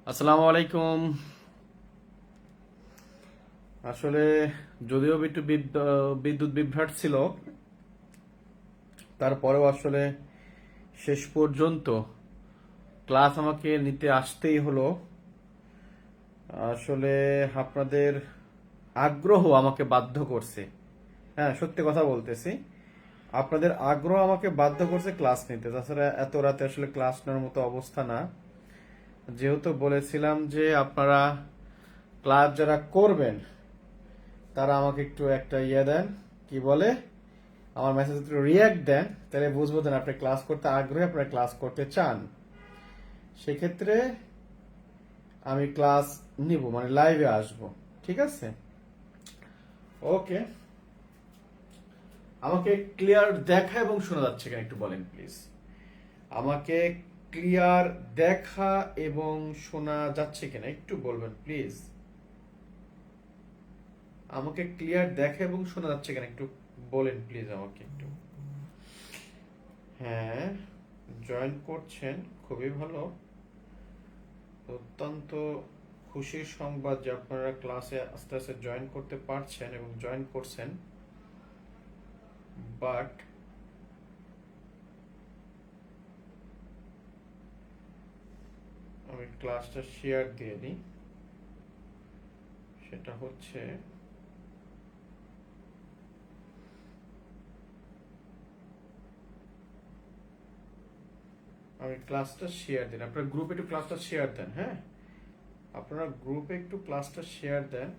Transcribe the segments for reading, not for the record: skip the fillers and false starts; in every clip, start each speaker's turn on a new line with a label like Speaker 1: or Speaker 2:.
Speaker 1: আসসালামু আলাইকুম। আসলে যদিও একটু বিদ্যুৎ বিভ্রাট ছিল, তারপরেও আসলে শেষ পর্যন্ত ক্লাস আমাকে নিতে আসতেই হলো। আসলে আপনাদের আগ্রহ আমাকে বাধ্য করছে। হ্যাঁ, সত্যি কথা বলতেছি। আপনাদের আগ্রহ আমাকে বাধ্য করছে ক্লাস নিতে, তাছাড়া এত রাতে আসলে ক্লাস নেওয়ার মতো অবস্থা না। যেহেতু বলেছিলাম যে আপনারা ক্লাস যারা করবেন তারা আমাকে একটু একটা দেন, কি বলে, আমার মেসেজ একটু রিয়াক্ট দেন, তাহলে বুঝবো দেন আপনি ক্লাস করতে আগ্রহী, আপনারা ক্লাস করতে চান। সেক্ষেত্রে আমি ক্লাস নিব, মানে লাইভে আসব। ঠিক আছে, ওকে। আমাকে ক্লিয়ার দেখা এবং শোনা যাচ্ছে কিনা একটু বলেন প্লিজ। আমাকে ক্লিয়ার দেখা এবং শোনা যাচ্ছে কিনা একটু বলবেন প্লিজ। আমাকে ক্লিয়ার দেখা এবং শোনা যাচ্ছে কিনা একটু বলেন প্লিজ আমাকে একটু। হ্যাঁ, জয়েন করছেন, খুবই ভালো। অত্যন্ত খুশির সংবাদ যে আপনারা ক্লাসে আস্তে আস্তে জয়েন করতে পারছেন এবং জয়েন করছেন। বাট আমি ক্লাসটা শেয়ার দিয়ে দিই। সেটা হচ্ছে আমি ক্লাসটা শেয়ার দিন, আপনারা গ্রুপে একটু ক্লাসটা শেয়ার দেন। হ্যাঁ, আপনারা গ্রুপে একটু ক্লাসটা শেয়ার দেন।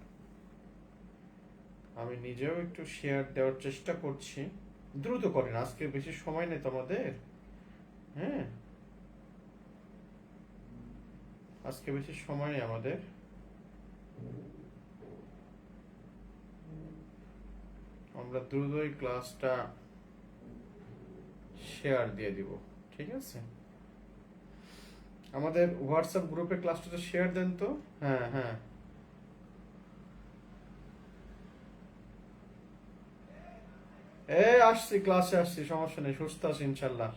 Speaker 1: আমি নিজেও একটু শেয়ার দেওয়ার চেষ্টা করছি। দ্রুত করেন, আজকে বেশি সময় নেই তো আমাদের। হ্যাঁ, আজকে বেশি সময় নেই আমাদের। আমরা দ্রুতই ক্লাসটা শেয়ার দিয়ে দিব। ঠিক আছে, আমাদের হোয়াটসঅ্যাপ গ্রুপে ক্লাসটা শেয়ার দেন তো। হ্যাঁ হ্যাঁ, আসছি ক্লাসে, আসছি, সমস্যা নেই, সুস্থ আছি ইনশাল্লাহ।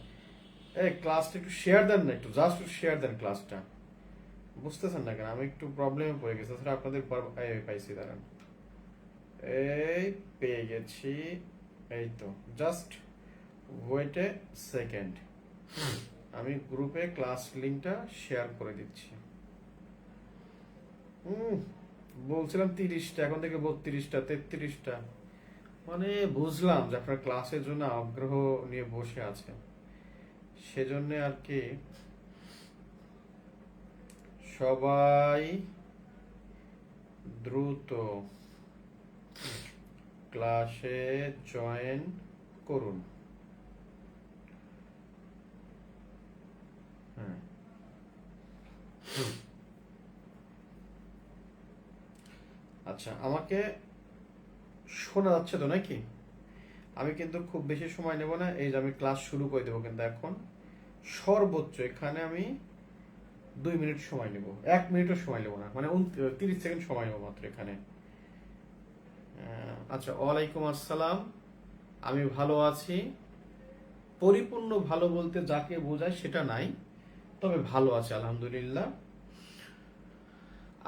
Speaker 1: ক্লাসটা একটু শেয়ার দেন না, একটু জাস্ট একটু শেয়ার দেন ক্লাসটা। বুঝতেছেন না কেন, আমি একটু প্রবলেমে পড়ে গেছি। তাছাড়া আপনাদের পাইছি, দাঁড়ান, এই পেয়ে গেছি। এই তো, জাস্ট ওয়েট এ সেকেন্ড, আমি গ্রুপে ক্লাস লিংকটা শেয়ার করে দিচ্ছি। হুম, বলছিলাম 30টা, এখন থেকে 32টা 33টা। মানে বুঝলাম যে আপনার ক্লাসের জন্য আগ্রহ নিয়ে বসে আছেন, সেজন্য আর কি সবাই দ্রুত ক্লাসে জয়েন করুন। হ্যাঁ, আচ্ছা, আমাকে শোনা যাচ্ছে তো নাকি? আমি কিন্তু খুব বেশি সময় নেব না, এই যে আমি ক্লাস শুরু করে দেবো কিন্তু এখন। সর্বোচ্চ এখানে আমি 2 মিনিট সময় নেব, 1 মিনিটও সময় নেব না, মানে 30 সেকেন্ড সময় নেব মাত্র এখানে। আচ্ছা, ওয়ালাইকুম আসসালাম। আমি ভালো আছি। পরিপূর্ণ ভালো বলতে যাকে বোঝায় সেটা নাই, তবে ভালো আছে আলহামদুলিল্লাহ।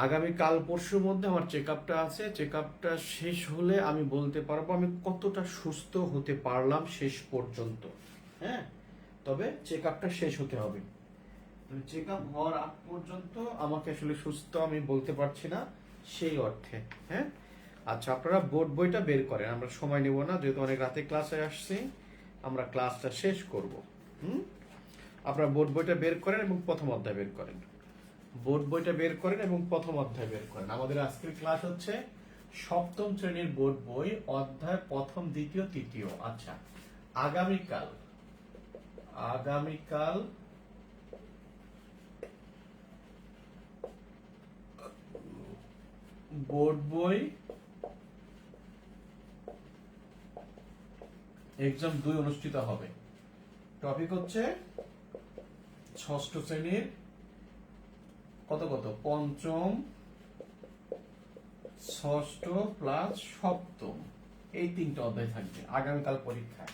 Speaker 1: আগামী কাল পরশুর মধ্যে আমার চেক আপটা আছে। চেক আপটা শেষ হলে আমি বলতে পারবো আমি কতটা সুস্থ হতে পারলাম শেষ পর্যন্ত। হ্যাঁ, তবে চেক আপটা শেষ হতে হবে। চেক আপ হওয়ার আগ পর্যন্ত আমাকে আসলে সুস্থ আমি বলতে পারছি না সেই অর্থে। হ্যাঁ, আচ্ছা, আপনারা বোর্ড বইটা বের করেন, আমরা সময় নেব না, যেহেতু অনেক রাতে ক্লাসে আসছি, আমরা ক্লাসটা শেষ করব। হুম, আপনারা বোর্ড বইটা বের করেন এবং প্রথম অধ্যায় বের করেন। বোর্ড বইটা বের করেন এবং প্রথম অধ্যায় বের করেন। আমাদের আজকের ক্লাস হচ্ছে সপ্তম শ্রেণীর বোর্ড বই, অধ্যায় প্রথম, দ্বিতীয়, তৃতীয়। আচ্ছা, আগামীকাল আগামীকাল বোর্ড বই এক্সাম 2 অনুষ্ঠিত হবে। টপিক হচ্ছে ষষ্ঠ শ্রেণীর কত কত, পঞ্চম, ষষ্ঠ প্লাস সপ্তম, এই 3টা অধ্যায় থাকবে আগামীকাল পরীক্ষায়।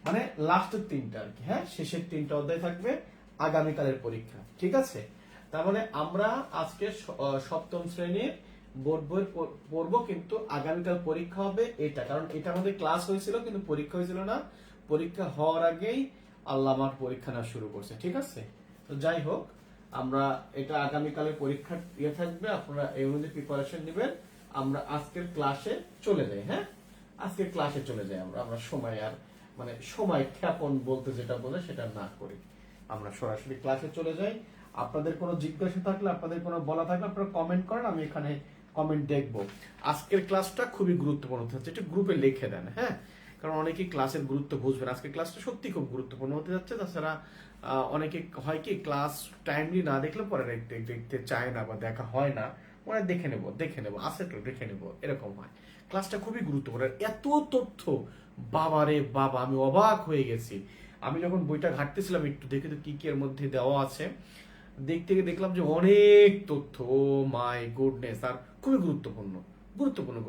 Speaker 1: মানে লাস্টের 3টা আর কি। হ্যাঁ, শেষের 3টা অধ্যায় থাকবে আগামীকালের পরীক্ষা। ঠিক আছে, তার মানে আমরা আজকে সপ্তম শ্রেণীর বোর্ড বই পড়বো, কিন্তু আগামীকাল পরীক্ষা হবে এটা, কারণ এটা আমাদের ক্লাস হয়েছিল কিন্তু পরীক্ষা হয়েছিল না। পরীক্ষা হওয়ার আগেই আল্লাহ আমার পরীক্ষা না শুরু করছে, ঠিক আছে? তো যাই হোক, আমরা এটা আগামীকালের পরীক্ষার ইয়ে থাকবে, আপনারা এই অনুযায়ী প্রিপারেশন নেবেন। আমরা আজকের ক্লাসে চলে যাই। হ্যাঁ, আজকের ক্লাসে চলে যাই। আমরা সময় আর মানে সময় ক্ষেপণ বলতে যেটা বলে সেটা না করি, আমরা সরাসরি ক্লাসে চলে যাই। আপনাদের কোনো জিজ্ঞাসা থাকলে, আপনাদের কোনো বলা থাকলে আপনারা কমেন্ট করেন, আমি এখানে কমেন্ট দেখব। আজকের ক্লাসটা খুবই গুরুত্বপূর্ণ হতে যাচ্ছে, একটু গ্রুপে লিখে দেন। হ্যাঁ, কারণ অনেকেই ক্লাসের গুরুত্ব বুঝবেন। আজকের ক্লাসটা সত্যি খুব গুরুত্বপূর্ণ হতে যাচ্ছে। তাছাড়া অনেকে হয় কি, ক্লাস টাইমলি না দেখলে পরে দেখতে চায় না বা দেখা হয় না, ওরা দেখে নেবো আসে তো দেখে নেবো, এরকম হয়। ক্লাসটা খুবই গুরুত্বপূর্ণ। এত তথ্য, বাবারে বাবা, আমি অবাক হয়ে গেছি। আমি যখন বইটা ঘাঁটতেছিলাম একটু দেখে তো কি কি এর মধ্যে দেওয়া আছে, দেখতে গিয়ে দেখলাম যে অনেক তথ্য, ও মাই গুডনেস। আর খুবই গুরুত্বপূর্ণ।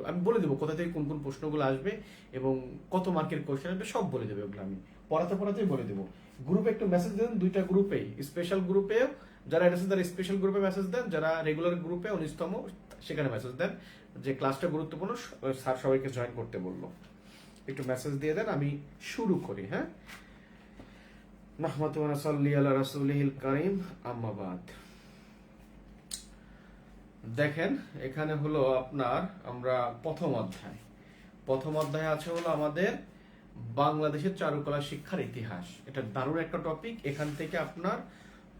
Speaker 1: আমি বলে দেবো কোথা থেকে কোন কোন প্রশ্নগুলো আসবে এবং কত মার্কের কোশ্চেন আসবে, সব বলে দেবে। ওগুলো আমি পড়াতেই বলে দেবো। গ্রুপে একটু মেসেজ দেন, দুইটা গ্রুপেই, স্পেশাল গ্রুপে যারা এটা তারা স্পেশাল গ্রুপে মেসেজ দেন, যারা রেগুলার গ্রুপে 19তম সেখানে মেসেজ দেন যে ক্লাসটা গুরুত্বপূর্ণ, স্যার সবাইকে জয়েন করতে বললো। একটু মেসেজ দিয়ে দেন, আমি শুরু করি। হ্যাঁ, নাহমাদু ওয়া নাসাল্লি আলা রাসূলিহিল কারীম, আম্মা বাদ। দেখেন, এখানে হলো আপনার আমরা প্রথম অধ্যায় আছে হলো আমাদের বাংলাদেশের চারুকলা শিক্ষার ইতিহাস। এটা দারুণ একটা টপিক। এখান থেকে আপনার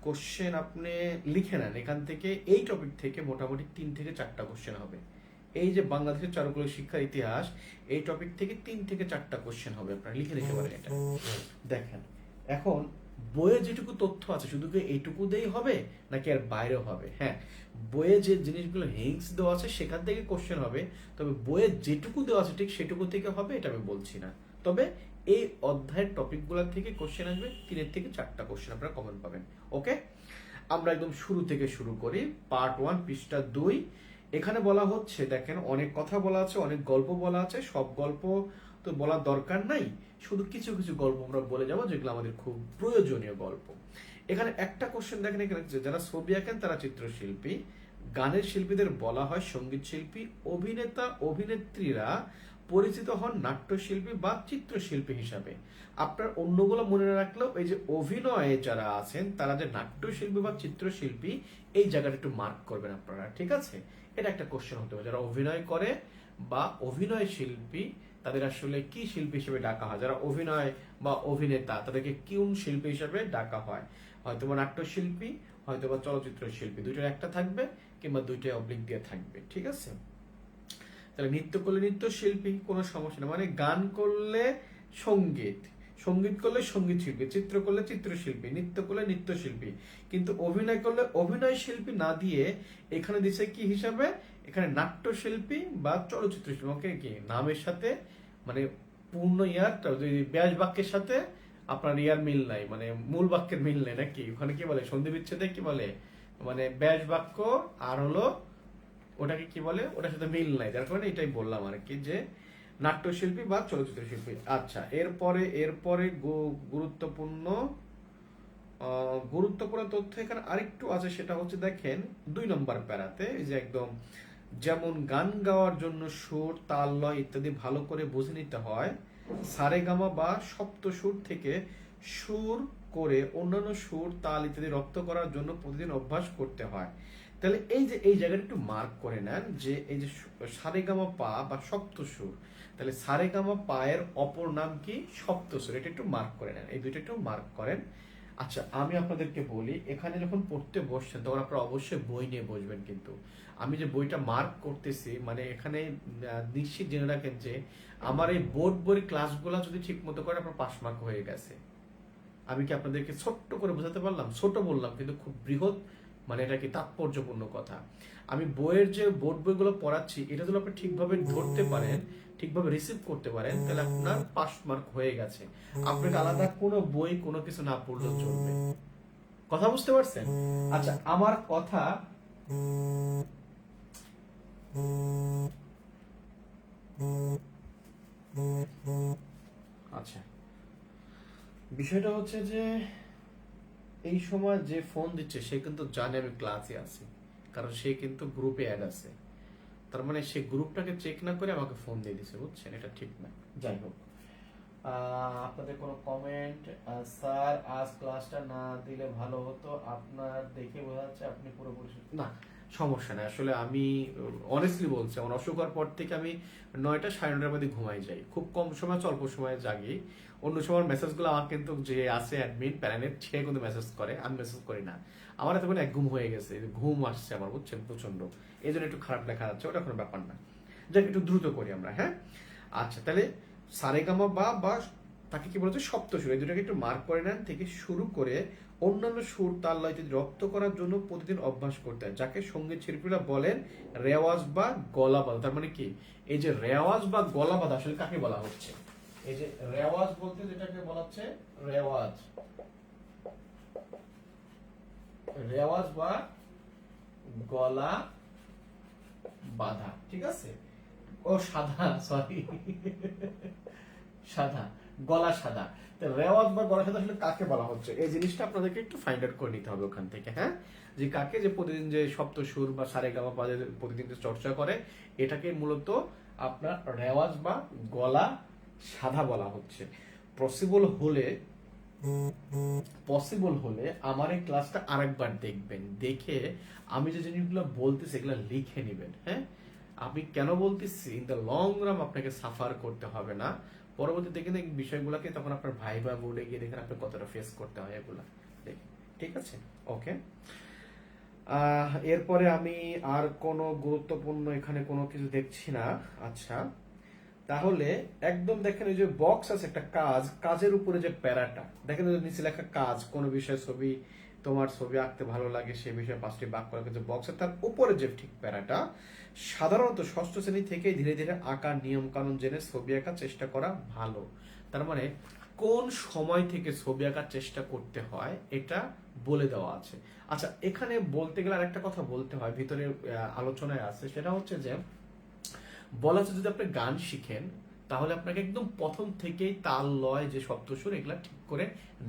Speaker 1: কোশ্চেন আপনি লিখে নেন। এখান থেকে এই টপিক থেকে মোটামুটি 3 থেকে 4টা কোশ্চেন হবে। এই যে বাংলাদেশের চারুকলা শিক্ষার ইতিহাস, এই টপিক থেকে 3 থেকে 4টা কোশ্চেন হবে, আপনারা লিখে রেখে পারেন এটা। দেখেন, এখন বইয়ে যেটুকু তথ্য আছে শুধু কি এইটুকু দিয়েই হবে নাকি আর বাইরেও হবে? হ্যাঁ, বইয়ে যে জিনিসগুলো হিংস দেওয়া আছে সেখান থেকে কোশ্চেন হবে, তবে বইয়ে যেটুকু দেওয়া আছে ঠিক সেটুকু থেকে হবে এটা আমি বলছি না। তবে এই অধ্যায়ের টপিকগুলো থেকে কোশ্চেন আসবে, 3 থেকে 4টা কোশ্চেন আপনারা কমন পাবেন। ওকে, আমরা একদম শুরু থেকে শুরু করি। পার্ট 1 পৃষ্ঠা 2। এখানে বলা হচ্ছে, দেখেন অনেক কথা বলা আছে, অনেক গল্প বলা আছে। সব গল্প তো বলার দরকার নাই, শুধু কিছু কিছু গল্প আমরা বলে যাবো যেগুলো আমাদের খুব প্রয়োজনীয় গল্প। এখানে একটা কোশ্চেন দেখেন, এখানে যারা ছবি আঁকেন তারা চিত্রশিল্পী, গানের শিল্পীদের বলা হয় সঙ্গীত শিল্পী, অভিনেতা অভিনেত্রীরা পরিচিত হন নাট্যশিল্পী বা চিত্রশিল্পী হিসাবে। আপনার অন্যগুলো মনে রাখলেও এই যে অভিনয়ে যারা আছেন তারা যে নাট্যশিল্পী বা চিত্রশিল্পী, এই জায়গাটা একটু মার্ক করবেন আপনারা, ঠিক আছে? এটা একটা কোশ্চেন হতে পারে। যারা অভিনয় করে বা অভিনয় শিল্পী, তাদের আসলে কি শিল্পী হিসেবে ডাকা হয়? যারা অভিনয় বা অভিনেতা, তাদেরকে কোন শিল্পী হিসেবে ডাকা হয়? হয়তো বা নাট্যশিল্পী, হয়তো বা চলচ্চিত্র শিল্পী, দুইটার একটা থাকবে কিংবা দুইটাই অবলিক দিয়ে থাকবে, ঠিক আছে? তাহলে নৃত্য করলে নৃত্য শিল্পী, কোনো সমস্যা না। মানে গান করলে সঙ্গীত, সঙ্গীত করলে সঙ্গীত শিল্পী, চিত্র করলে চিত্রশিল্পী, নৃত্য করলে নৃত্যশিল্পী। কিন্তু অভিনয় করলে অভিনয় শিল্পী না দিয়ে এখানে দিছে কি হিসাবে? এখানে নাট্যশিল্পী বা চলচ্চিত্র শিল্পী। ওকে, কি নামের সাথে মানে পূর্ণ ব্যাস বাক্যের সাথে আপনার ইয়ার মিল নাই, মানে মূল বাক্যের মিল নেই নাকি? ওখানে কি বলে সন্ধি বিচ্ছেদে কি বলে, মানে ব্যাস বাক্য আর হলো ওটাকে কি বলে, ওটার সাথে মিল নাই, যার কারণে এটাই বললাম আর কি, যে নাট্যশিল্পী বা চলচ্চিত্র শিল্পী। আচ্ছা, এরপরে গুরুত্বপূর্ণ গুরুত্বপূর্ণ তথ্য এখানে আরেকটু আছে, সেটা হচ্ছে দেখেন 2 নম্বর প্যারাতে, এই যে একদম, যেমন গান গাওয়ার জন্য সুর, তাল, লয় ইত্যাদি ভালো করে বুঝে নিতে হয়, সারেগামা বা সপ্ত সুর থেকে সুর করে অন্যান্য সুর, তাল ইত্যাদি রপ্ত করার জন্য প্রতিদিন অভ্যাস করতে হয়। তাহলে এই যে এই জায়গাটা একটু মার্ক করে নেন, যে এই যে সারেগামা পা বা সপ্ত সুর, তাহলে সারেগামা পায়ের অপর নাম কি? সপ্ত সুর। এটা একটু মার্ক করে নেন, এই দুইটা একটু মার্ক করেন। আচ্ছা, আমি আপনাদেরকে বলি, এখানে যখন পড়তে বসছেন তখন আপনারা অবশ্যই বই নিয়ে বসবেন। কিন্তু আমি যে বইটা মার্ক করতেছি, মানে এখানে নিশ্চিত জেনে রাখেন যে আমার এই বোর্ড বই ক্লাসগুলো যদি ঠিক মতো করে আপনার পাস মার্ক হয়ে গেছে। আমি কি আপনাদেরকে ছোট্ট করে বোঝাতে পারলাম? ছোট বললাম কিন্তু খুব বৃহৎ, মানে এটা কি তাৎপর্যপূর্ণ কথা। আমি বইয়ের যে বোর্ড বইগুলো পড়াচ্ছি, এটা যদি আপনি ঠিকভাবে ধরতে পারেন, ঠিকভাবে রিসিভ করতে পারেন, তাহলে আপনার পাস মার্ক হয়ে গেছে। আপনাকে আলাদা কোনো বই কোনো কিছু না পড়লেও চলবে। কথা বুঝতে পারছেন? আচ্ছা, আমার কথা আচ্ছা, বিষয়টা হচ্ছে যে এই সময় যে ফোন দিচ্ছে সে কিন্তু জানে আমি ক্লাসে আছি, কারণ সে কিন্তু গ্রুপে অ্যাড আছে। তার মানে সে গ্রুপটাকে চেক না করে আমাকে ফোন দিয়ে দিছে, বুঝছেন? এটা ঠিক না। যাই হোক, আপনাদের কোনো কমেন্ট? স্যার আজ ক্লাসটা না দিলে ভালো হতো, আপনার দেখে বোঝা যাচ্ছে আপনি পুরোপুরি না। সমস্যা নাই, আসলে আমি অনেস্টলি বলছি, আমার অসুখ হওয়ার পর থেকে আমি 9টা 9:30টার মধ্যে ঘুমাই যাই, খুব কম সময় অল্প সময় জাগি। অন্য সময় মেসেজগুলো আমার কিন্তু যে আছে অ্যাডমিন প্যানেলের, সে কিন্তু মেসেজ করে, আমি মেসেজ করি না। আমার এতক্ষণ এক ঘুম হয়ে গেছে, ঘুম আসছে আমার, বুঝছেন, প্রচন্ড। এই জন্য একটু খারাপ দেখা যাচ্ছে, ওটা কোনো ব্যাপার না। যাক, একটু দ্রুত করি আমরা, হ্যাঁ? আচ্ছা, তাহলে সারেগামা বা বা তাকে কি বলছে, সপ্তসুর, এই দুটাকে একটু মার্ক করে নেন। থেকে শুরু করে অন্যান্য সুর তাল লয় ইত্যাদি রপ্ত করার জন্য প্রতিদিন অভ্যাস করতে হয়, যাকে সঙ্গীত শিল্পীরা বলেন রেওয়াজ বা গলা বাঁধা। তার মানে কি, এই যে রেওয়াজ বা গলা বাঁধা আসলে কাকে বলা হচ্ছে? এই যে রেওয়াজ বলতে যেটাকে বলা হচ্ছে রেওয়াজ, রেওয়াজ বা গলা বাঁধা, ঠিক আছে? ও সাধা, সরি, সাধা, গলা সাধা। রেওয়াজ বা গলা সাধা আসলে কাকে বলা হচ্ছে, এই জিনিসটা আপনাদেরকে একটু ফাইন্ড আউট করে নিতে হবে ওখান থেকে, হ্যাঁ? যে কাকে, যে প্রতিদিন যে সপ্ত সুর বা সারেগামা পা প্রতিদিন যে চর্চা করে, এটাকে মূলত আপনার রেওয়াজ বা গলা সাধা বলা হচ্ছে। পসিবল হলে আমার এই ক্লাসটা আরেকবার দেখবেন, দেখে আমি যে জিনিসগুলো বলতেছি এগুলো লিখে নেবেন, হ্যাঁ? আমি কেন বলতেছি, ইন দ্য লং রান আপনাকে সাফার করতে হবে না। পরবর্তী দেখেন এই বিষয়গুলোকে তখন আপনার ভাই বা বোর্ডে গিয়ে দেখেন আপনার কতটা ফেস করতে হয় এগুলা দেখেন, ঠিক আছে? ওকে। এরপরে আমি আর কোনো গুরুত্বপূর্ণ এখানে কোনো কিছু দেখছি না। আচ্ছা, তাহলে একদম দেখেন এই যে বক্স আছে একটা কাজ, কাজের উপরে যে প্যারাটা দেখেন, নিচে লেখা কাজ, কোন বিষয়ে ছবি, তোমার ছবি আঁকতে ভালো লাগে সে বিষয়ে 5টি বাক্য লেখা, যে বক্সের তার উপরে যে ঠিক প্যারাটা, সাধারণত ষষ্ঠ শ্রেণী থেকেই ধীরে ধীরে আঁকার নিয়ম কানুন জেনে ছবি আঁকার চেষ্টা করা ভালো। তার মানে কোন সময় থেকে ছবি আঁকার চেষ্টা করতে হয় এটা বলে দেওয়া আছে। আচ্ছা, এখানে বলতে গেলে আর একটা কথা বলতে হয়, ভিতরে আলোচনায় আছে, সেটা হচ্ছে যে বলা হচ্ছে যদি আপনি গান শিখেন তাহলে আপনাকে একদম প্রথম থেকেই তাল লয় যে সপ্তসুর এগুলা ঠিক করে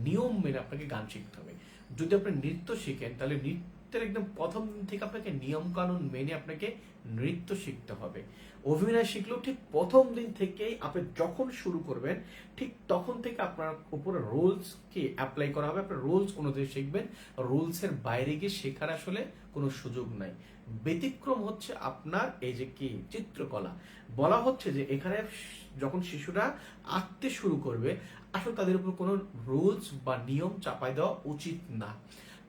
Speaker 1: নিয়ম মেনে আপনাকে গান শিখতে হবে। যদি আপনি নৃত্য শিখেন তাহলে নৃত্যের একদম প্রথম দিন থেকে আপনাকে নিয়ম কানুন মেনে আপনাকে নৃত্য শিখতে হবে। অভিনয় শিখলেও ঠিক প্রথম দিন থেকেই আপনি যখন শুরু করবেন ঠিক তখন থেকে আপনার উপরে রুলস কে অ্যাপ্লাই করা হবে, আপনার রুলস অনুযায়ী শিখবেন। রুলসের বাইরে গিয়ে শেখার আসলে কোনো সুযোগ নাই। ব্যতিক্রম হচ্ছে আপনার এই যে কি চিত্রকলা, বলা হচ্ছে যে এখানে যখন শিশুরা আঁকতে শুরু করবে আসলে তাদের উপর কোনো রুলস বা নিয়ম চাপাই দেওয়া উচিত না।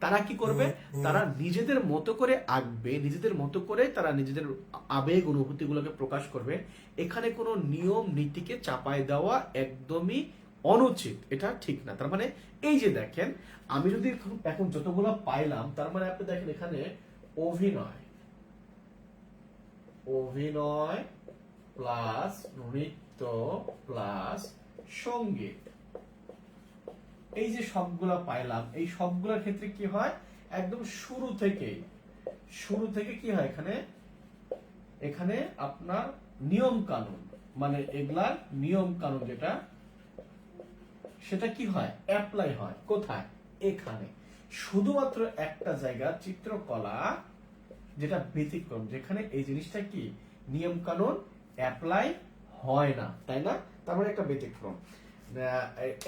Speaker 1: তারা কি করবে, তারা নিজেদের মতো করে আঁকবে, নিজেদের মতো করে তারা নিজেদের আবেগ অনুভূতি গুলোকে প্রকাশ করবে। এখানে কোনো নিয়ম নীতিকে চাপাই দেওয়া একদমই অনুচিত, এটা ঠিক না। তার মানে এই যে দেখেন, আমি যদি এখন যতগুলো পাইলাম, তার মানে আপনি দেখেন এখানে অভিনয়, অভিনয় প্লাস নৃত্য প্লাস সঙ্গীত, এই যে সবগুলা পাইলাম, এই সবগুলোর ক্ষেত্রে কি হয়, একদম শুরু থেকে কি হয়, এখানে আপনার নিয়ম কানুন, মানে এগুলার নিয়ম কানুন যেটা, সেটা কি হয়, অ্যাপ্লাই হয় কোথায়, এখানে। শুধুমাত্র একটা জায়গা চিত্রকলা যেটা ব্যতিক্রম, যেখানে এই জিনিসটা কি নিয়ম কানুন অ্যাপ্লাই হয় না, তাই না? তার মানে একটা ব্যতিক্রম।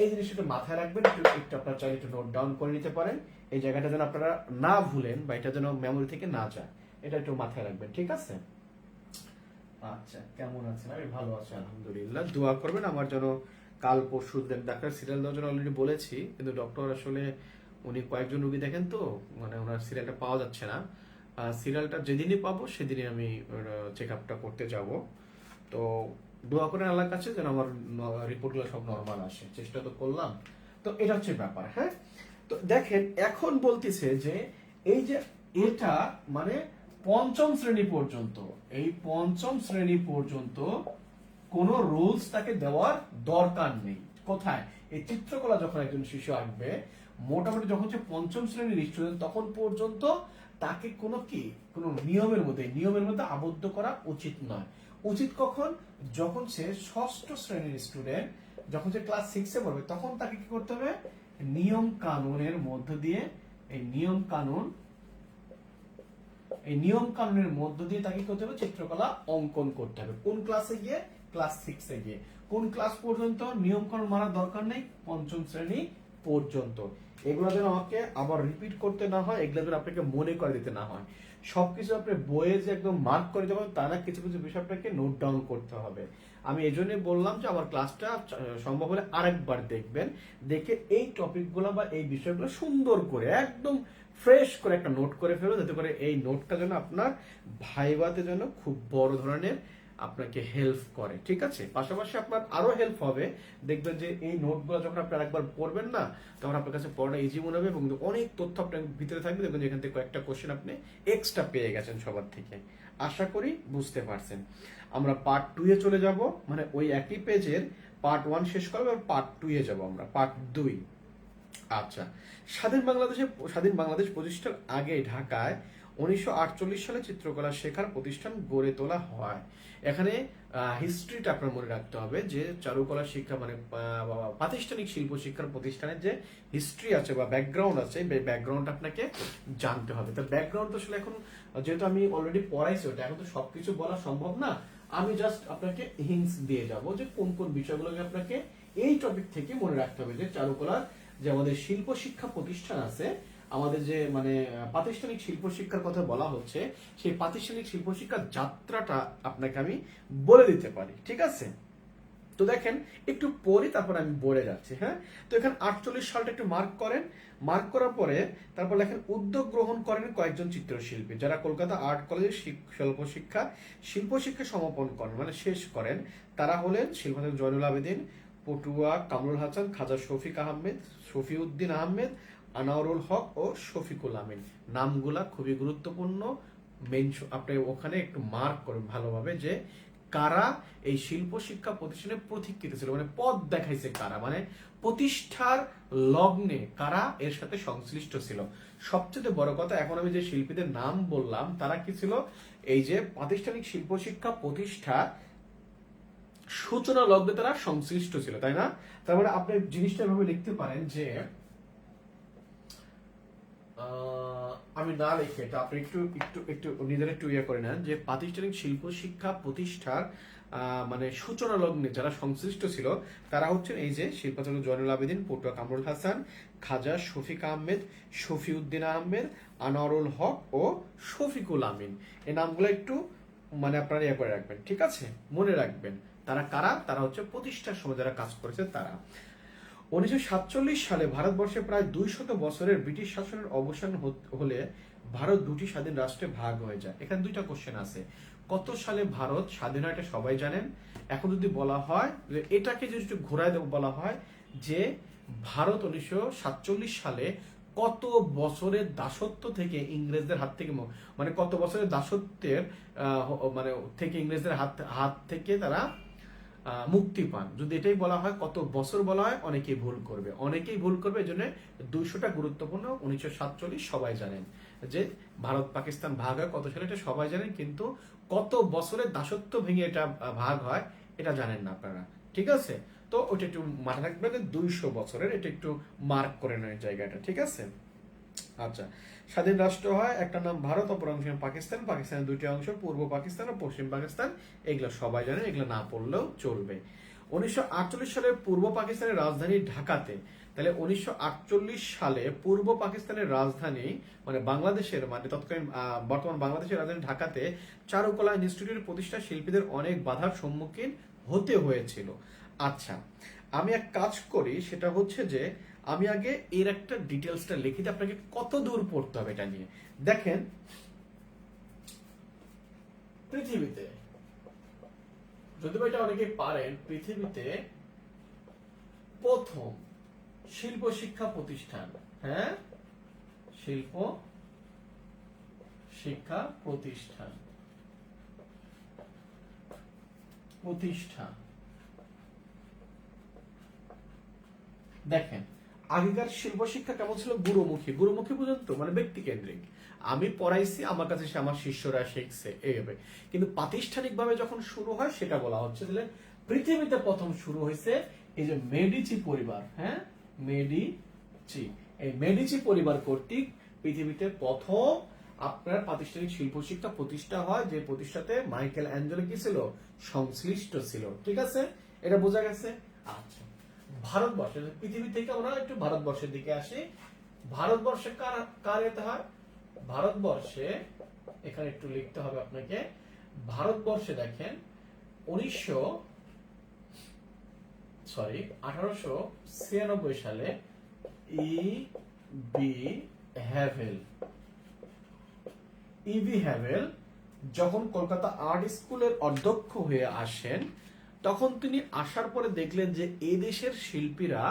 Speaker 1: এই জিনিসটা মাথায় রাখবেন, একটু আপনারা চাইলে একটু নোট ডাউন করে নিতে পারেন, এই জায়গাটা যেন আপনারা না ভুলেন বা এটা যেন মেমোরি থেকে না যায়, এটা একটু মাথায় রাখবেন, ঠিক আছে? আচ্ছা, কেমন আছেন? আমি ভালো আছি আলহামদুলিল্লাহ। দোয়া করবেন আমার জন্য কাল পরশু ডাক্তার সিরিয়াল দেওয়ার জন্য অলরেডি বলেছি, কিন্তু ডক্টর আসলে উনি কয়েকজন রুগী দেখেন তো, মানে ওনার সিরিয়ালটা পাওয়া যাচ্ছে না। সিরিয়ালটা যেদিনই পাবো সেদিনই আমি চেক আপটা করতে যাব। তো দোয়া করেন আল্লাহর কাছে যেন আমার রিপোর্টগুলো সব নর্মাল আসে, চেষ্টা তো করলাম। তো এটা হচ্ছে ব্যাপার, হ্যাঁ? তো দেখেন এখন বলতেছে যে এই যে এটা মানে পঞ্চম শ্রেণী পর্যন্ত, এই পঞ্চম শ্রেণী পর্যন্ত কোনো রুলস তাকে দেওয়ার দরকার নেই। কোথায়, এই চিত্রকলা যখন একজন শিশু আঁকবে, মোটামুটি যখন সে পঞ্চম শ্রেণীর স্টুডেন্ট তখন পর্যন্ত তাকে কোনো নিয়মের মধ্যে আবদ্ধ করা উচিত নয়। উচিত কখন, যখন সে ষষ্ঠ শ্রেণীর স্টুডেন্ট, যখন সে ক্লাস 6-এ পড়বে তখন তাকে কি করতে হবে, নিয়ম কানুনের মধ্য দিয়ে, এই নিয়ম কানুনের মধ্য দিয়ে তাকে কি করতে হবে, চিত্রকলা অঙ্কন করতে হবে। কোন ক্লাসে গিয়ে, ক্লাস 6 এ গিয়ে। কোন ক্লাস পর্যন্ত নিয়ম কানুন মানার দরকার নেই, পঞ্চম শ্রেণী পর্যন্ত। এগুলো যেন আমাকে আবার রিপিট করতে না হয়, এগুলো যেন আপনাকে মনে করে দিতে না হয়। সবকিছু আপনি বইয়ে যে একদম মার্ক করে দেবেন তা না, কিছু কিছু বিষয় আপনাকে নোট ডাউন করতে হবে। আমি এজন্যই বললাম যে আমার ক্লাসটা সম্ভব হলে আরেকবার দেখবেন, দেখে এই টপিকগুলো বা এই বিষয়গুলো সুন্দর করে একদম ফ্রেশ করে একটা নোট করে ফেলুন, যাতে করে এই নোটটা যেন আপনার ভাইভাতে যেন খুব বড় ধরনের আপনাকে হেল্প করে। ঠিক আছে, পাশাপাশি আপনার আরো হেল্প হবে, দেখবেন যে এই নোটগুলো যখন আপনি আরেকবার পড়বেন না, তখন আপনার কাছে পড়াটা ইজি মনে হবে এবং অনেক তথ্য আপনার ভিতরে থাকবে। দেখবেন যে এখান থেকে কয়েকটা কোশ্চেন আপনি এক্সট্রা পেয়ে গেছেন সবার থেকে। আশা করি বুঝতে পারছেন। আমরা পার্ট 2 এ চলে যাব, মানে ওই একই পেজের পার্ট 1 শেষ করবো আর পার্ট 2 এ যাব আমরা, পার্ট 2। আচ্ছা, স্বাধীন বাংলাদেশ প্রতিষ্ঠার আগে ঢাকায় 1948 সালে চিত্রকলা শেখার প্রতিষ্ঠান গড়ে তোলা হয়। এখানে হিস্ট্রিটা আপনার মনে রাখতে হবে যে চারুকলা শিক্ষা মানে প্রাতিষ্ঠানিক শিল্প শিক্ষার প্রতিষ্ঠানের যে হিস্ট্রি আছে বা ব্যাকগ্রাউন্ড আছে, ব্যাকগ্রাউন্ড আপনাকে জানতে হবে। তো ব্যাকগ্রাউন্ড তো আসলে এখন যেহেতু আমি অলরেডি পড়াইছি ওটা, এখন তো সবকিছু বলা সম্ভব না। আমি জাস্ট আপনাকে হিন্টস দিয়ে যাব যে কোন কোন বিষয়গুলোকে আপনাকে এই টপিক থেকে মনে রাখতে হবে। যে চারুকলা যে আমাদের শিল্প শিক্ষা প্রতিষ্ঠান আছে, আমাদের যে মানে প্রাতিষ্ঠানিক শিল্প শিক্ষার কথা বলা হচ্ছে, সেই প্রাতিষ্ঠানিক শিল্প শিক্ষার যাত্রাটা আপনাকে আমি বলে দিতে পারি। ঠিক আছে, তো দেখেন একটু পরে তারপর আমি বলে যাচ্ছি। হ্যাঁ, তো এখানে 48 সালটা একটু মার্ক করেন। মার্ক করার পরে তারপর লেখেন উদ্যোগ গ্রহণ করেন কয়েকজন চিত্রশিল্পী, যারা কলকাতা আর্ট কলেজের শিল্প শিক্ষা সমাপন করেন মানে শেষ করেন। তারা হলেন শিল্পী জয়নুল আবেদিন, পটুয়া কামরুল হাসান, খাজা শফিক আহমেদ, শফিউদ্দিন আহমেদ, আনাউরুল হক ও শফিকুল আমিন। নামগুলা খুবই গুরুত্বপূর্ণ, আপনি ওখানে একটু মার্ক করবেন ভালোভাবে যে কারা এই শিল্প শিক্ষা প্রতিষ্ঠানে প্রতীক্ষিত ছিল, মানে পথ দেখাইছে কারা, মানে প্রতিষ্ঠার লগ্নে কারা এর সাথে সংশ্লিষ্ট ছিল। সবচেয়ে বড় কথা, এখন আমি যে শিল্পীদের নাম বললাম তারা কি ছিল, এই যে প্রাতিষ্ঠানিক শিল্প শিক্ষা প্রতিষ্ঠা সূচনা লগ্নে তারা সংশ্লিষ্ট ছিল, তাই না? তার মানে আপনি জিনিসটা এভাবে লিখতে পারেন যে আমি না লিখে এটা আপনি একটু একটু একটু নিজের একটু ইয়ে করে নেন যে প্রাতিষ্ঠানিক শিল্প শিক্ষা প্রতিষ্ঠার মানে সূচনা লগ্নে যারা সংশ্লিষ্ট ছিল তারা হচ্ছেন এই যে শিল্পী জয়নুল আবেদিন, পটুয়া কামরুল হাসান, খাজা শফিক আহমেদ, শফিউদ্দিন আহমেদ, আনোয়ারুল হক ও শফিকুল আমিন। এই নামগুলো একটু মানে আপনারা ইয়ে করে রাখবেন। ঠিক আছে, মনে রাখবেন তারা কারা। তারা হচ্ছে প্রতিষ্ঠার সময় যারা কাজ করেছে তারা। 1947 সালে ভারতবর্ষে প্রায় 200 বছরের ব্রিটিশ শাসনের অবসান হলে ভারত দুটি স্বাধীন রাষ্ট্রে ভাগ হয়ে যায়। এখানে দুইটা কোশ্চেন আছে, কত সালে ভারত স্বাধীন হয় এটা সবাই জানেন। এখন যদি বলা হয় যে এটাকে যদি একটু ঘোরায় বলা হয় যে ভারত 1947 সালে কত বছরের দাসত্ব থেকে ইংরেজদের হাত থেকে, মানে কত বছরের দাসত্বের মানে থেকে ইংরেজদের হাত থেকে তারা মুক্তি পান। যদি এটাই বলা হয়, কত বছর বলা হয়, অনেকেই ভুল করবে। এই জন্য 200টা গুরুত্বপূর্ণ। 1947 সবাই জানেন যে ভারত পাকিস্তান ভাগ হয় কত সালে এটা সবাই জানেন, কিন্তু কত বছরের দাসত্ব ভেঙে এটা ভাগ হয় এটা জানেন না আপনারা। ঠিক আছে, তো ওটা একটু মাথায় রাখবেন যে 200 বছরের, এটা একটু মার্ক করে নেয় জায়গাটা। ঠিক আছে, আচ্ছা। স্বাধীন রাষ্ট্র হয়, একটা নাম ভারত, অপর অংশ পাকিস্তান। পাকিস্তানের দুটি অংশ, পূর্ব পাকিস্তান ও পশ্চিম পাকিস্তান। এগুলো সবাই জানেন, এগুলো না পড়লেও চলবে। 1948 সালে পূর্ব পাকিস্তানের রাজধানী ঢাকাতে, তাহলে 1948 সালে পূর্ব পাকিস্তানের রাজধানী মানে বাংলাদেশের মানে তৎকালীন বর্তমান বাংলাদেশের রাজধানী ঢাকাতে চারুকলা ইনস্টিটিউটের প্রতিষ্ঠা শিল্পীদের অনেক বাধার সম্মুখীন হতে হয়েছিল। আচ্ছা, আমি এক কাজ করি, সেটা হচ্ছে যে আমি আগে এর একটা ডিটেলসটা লিখি, আপনাকে কত দূর পড়তে হবে এটা নিয়ে। দেখেন, পৃথিবীতে, যদি এটা অনেকে পারেন, পৃথিবীতে প্রথম শিল্প শিক্ষা প্রতিষ্ঠান, হ্যাঁ, শিল্প শিক্ষা প্রতিষ্ঠান দেখেন আগেকার শিল্প শিক্ষা কেমন ছিল, গুরুমুখী পর্যন্ত, মানে ব্যক্তি কেন্দ্রিক। আমি পড়াইছি, আমার কাছে সে আমার শিষ্যরা শিখছে এইভাবে। কিন্তু প্রাতিষ্ঠানিক ভাবে যখন শুরু হয় সেটা বলা হচ্ছে তাহলে পৃথিবীতে প্রথম শুরু হয়েছে এই যে মেডিচি পরিবার, হ্যাঁ, মেডিচি মেডিচি, এই মেডিচি পরিবার কর্তৃক পৃথিবীতে প্রথম আপনার প্রাতিষ্ঠানিক শিল্প শিক্ষা প্রতিষ্ঠা হয়, যে প্রতিষ্ঠাতে মাইকেল অ্যাঞ্জেলো কি ছিল, সংশ্লিষ্ট ছিল। ঠিক আছে, এটা বোঝা গেছে। আচ্ছা, ভারতবর্ষে, পৃথিবী থেকে আমরা একটু ভারতবর্ষের দিকে আসি। ভারতবর্ষে কার কার এতে হয়? ভারতবর্ষে এখানে একটু লিখতে হবে আপনাকে। ভারতবর্ষে দেখেন 1896 সালে ইভি হ্যাভেল যখন কলকাতা আর্ট স্কুলের অধ্যক্ষ হয়ে আসেন, তখন তিনি আসার পরে দেখলেন যে এই দেশের শিল্পীরা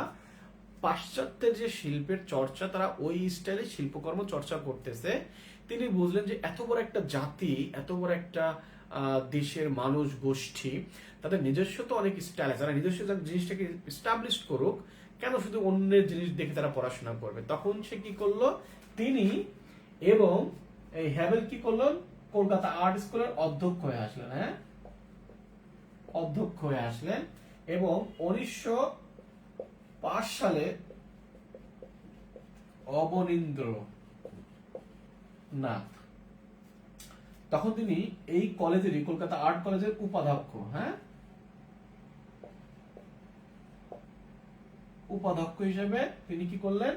Speaker 1: পাশ্চাত্যের যে শিল্পের চর্চা, তারা ওই স্টাইলে শিল্পকর্ম চর্চা করতেছে। তিনি বুঝলেন যে এত বড় একটা জাতি, এত বড় একটা দেশের মানুষ গোষ্ঠী, তাদের নিজস্ব তো অনেক স্টাইল আছে, তারা নিজস্ব জিনিসটাকে এস্টাবলিশ করুক, কেন শুধু অন্যের জিনিস দেখে তারা পড়াশোনা করবে। তখন সে কি করলো, তিনি এবং এই হ্যাভেল কি করলেন, কলকাতা আর্ট স্কুলের অধ্যক্ষ হয়ে আসলেন। হ্যাঁ, অধ্যক্ষ হয়ে আসলেন এবং 1905 সালে অবনীন্দ্রনাথ, তখন তিনি এই কলেজেরই, কলকাতা আর্ট কলেজের উপাধ্যক্ষ, হ্যাঁ, উপাধ্যক্ষ হিসেবে তিনি কি করলেন,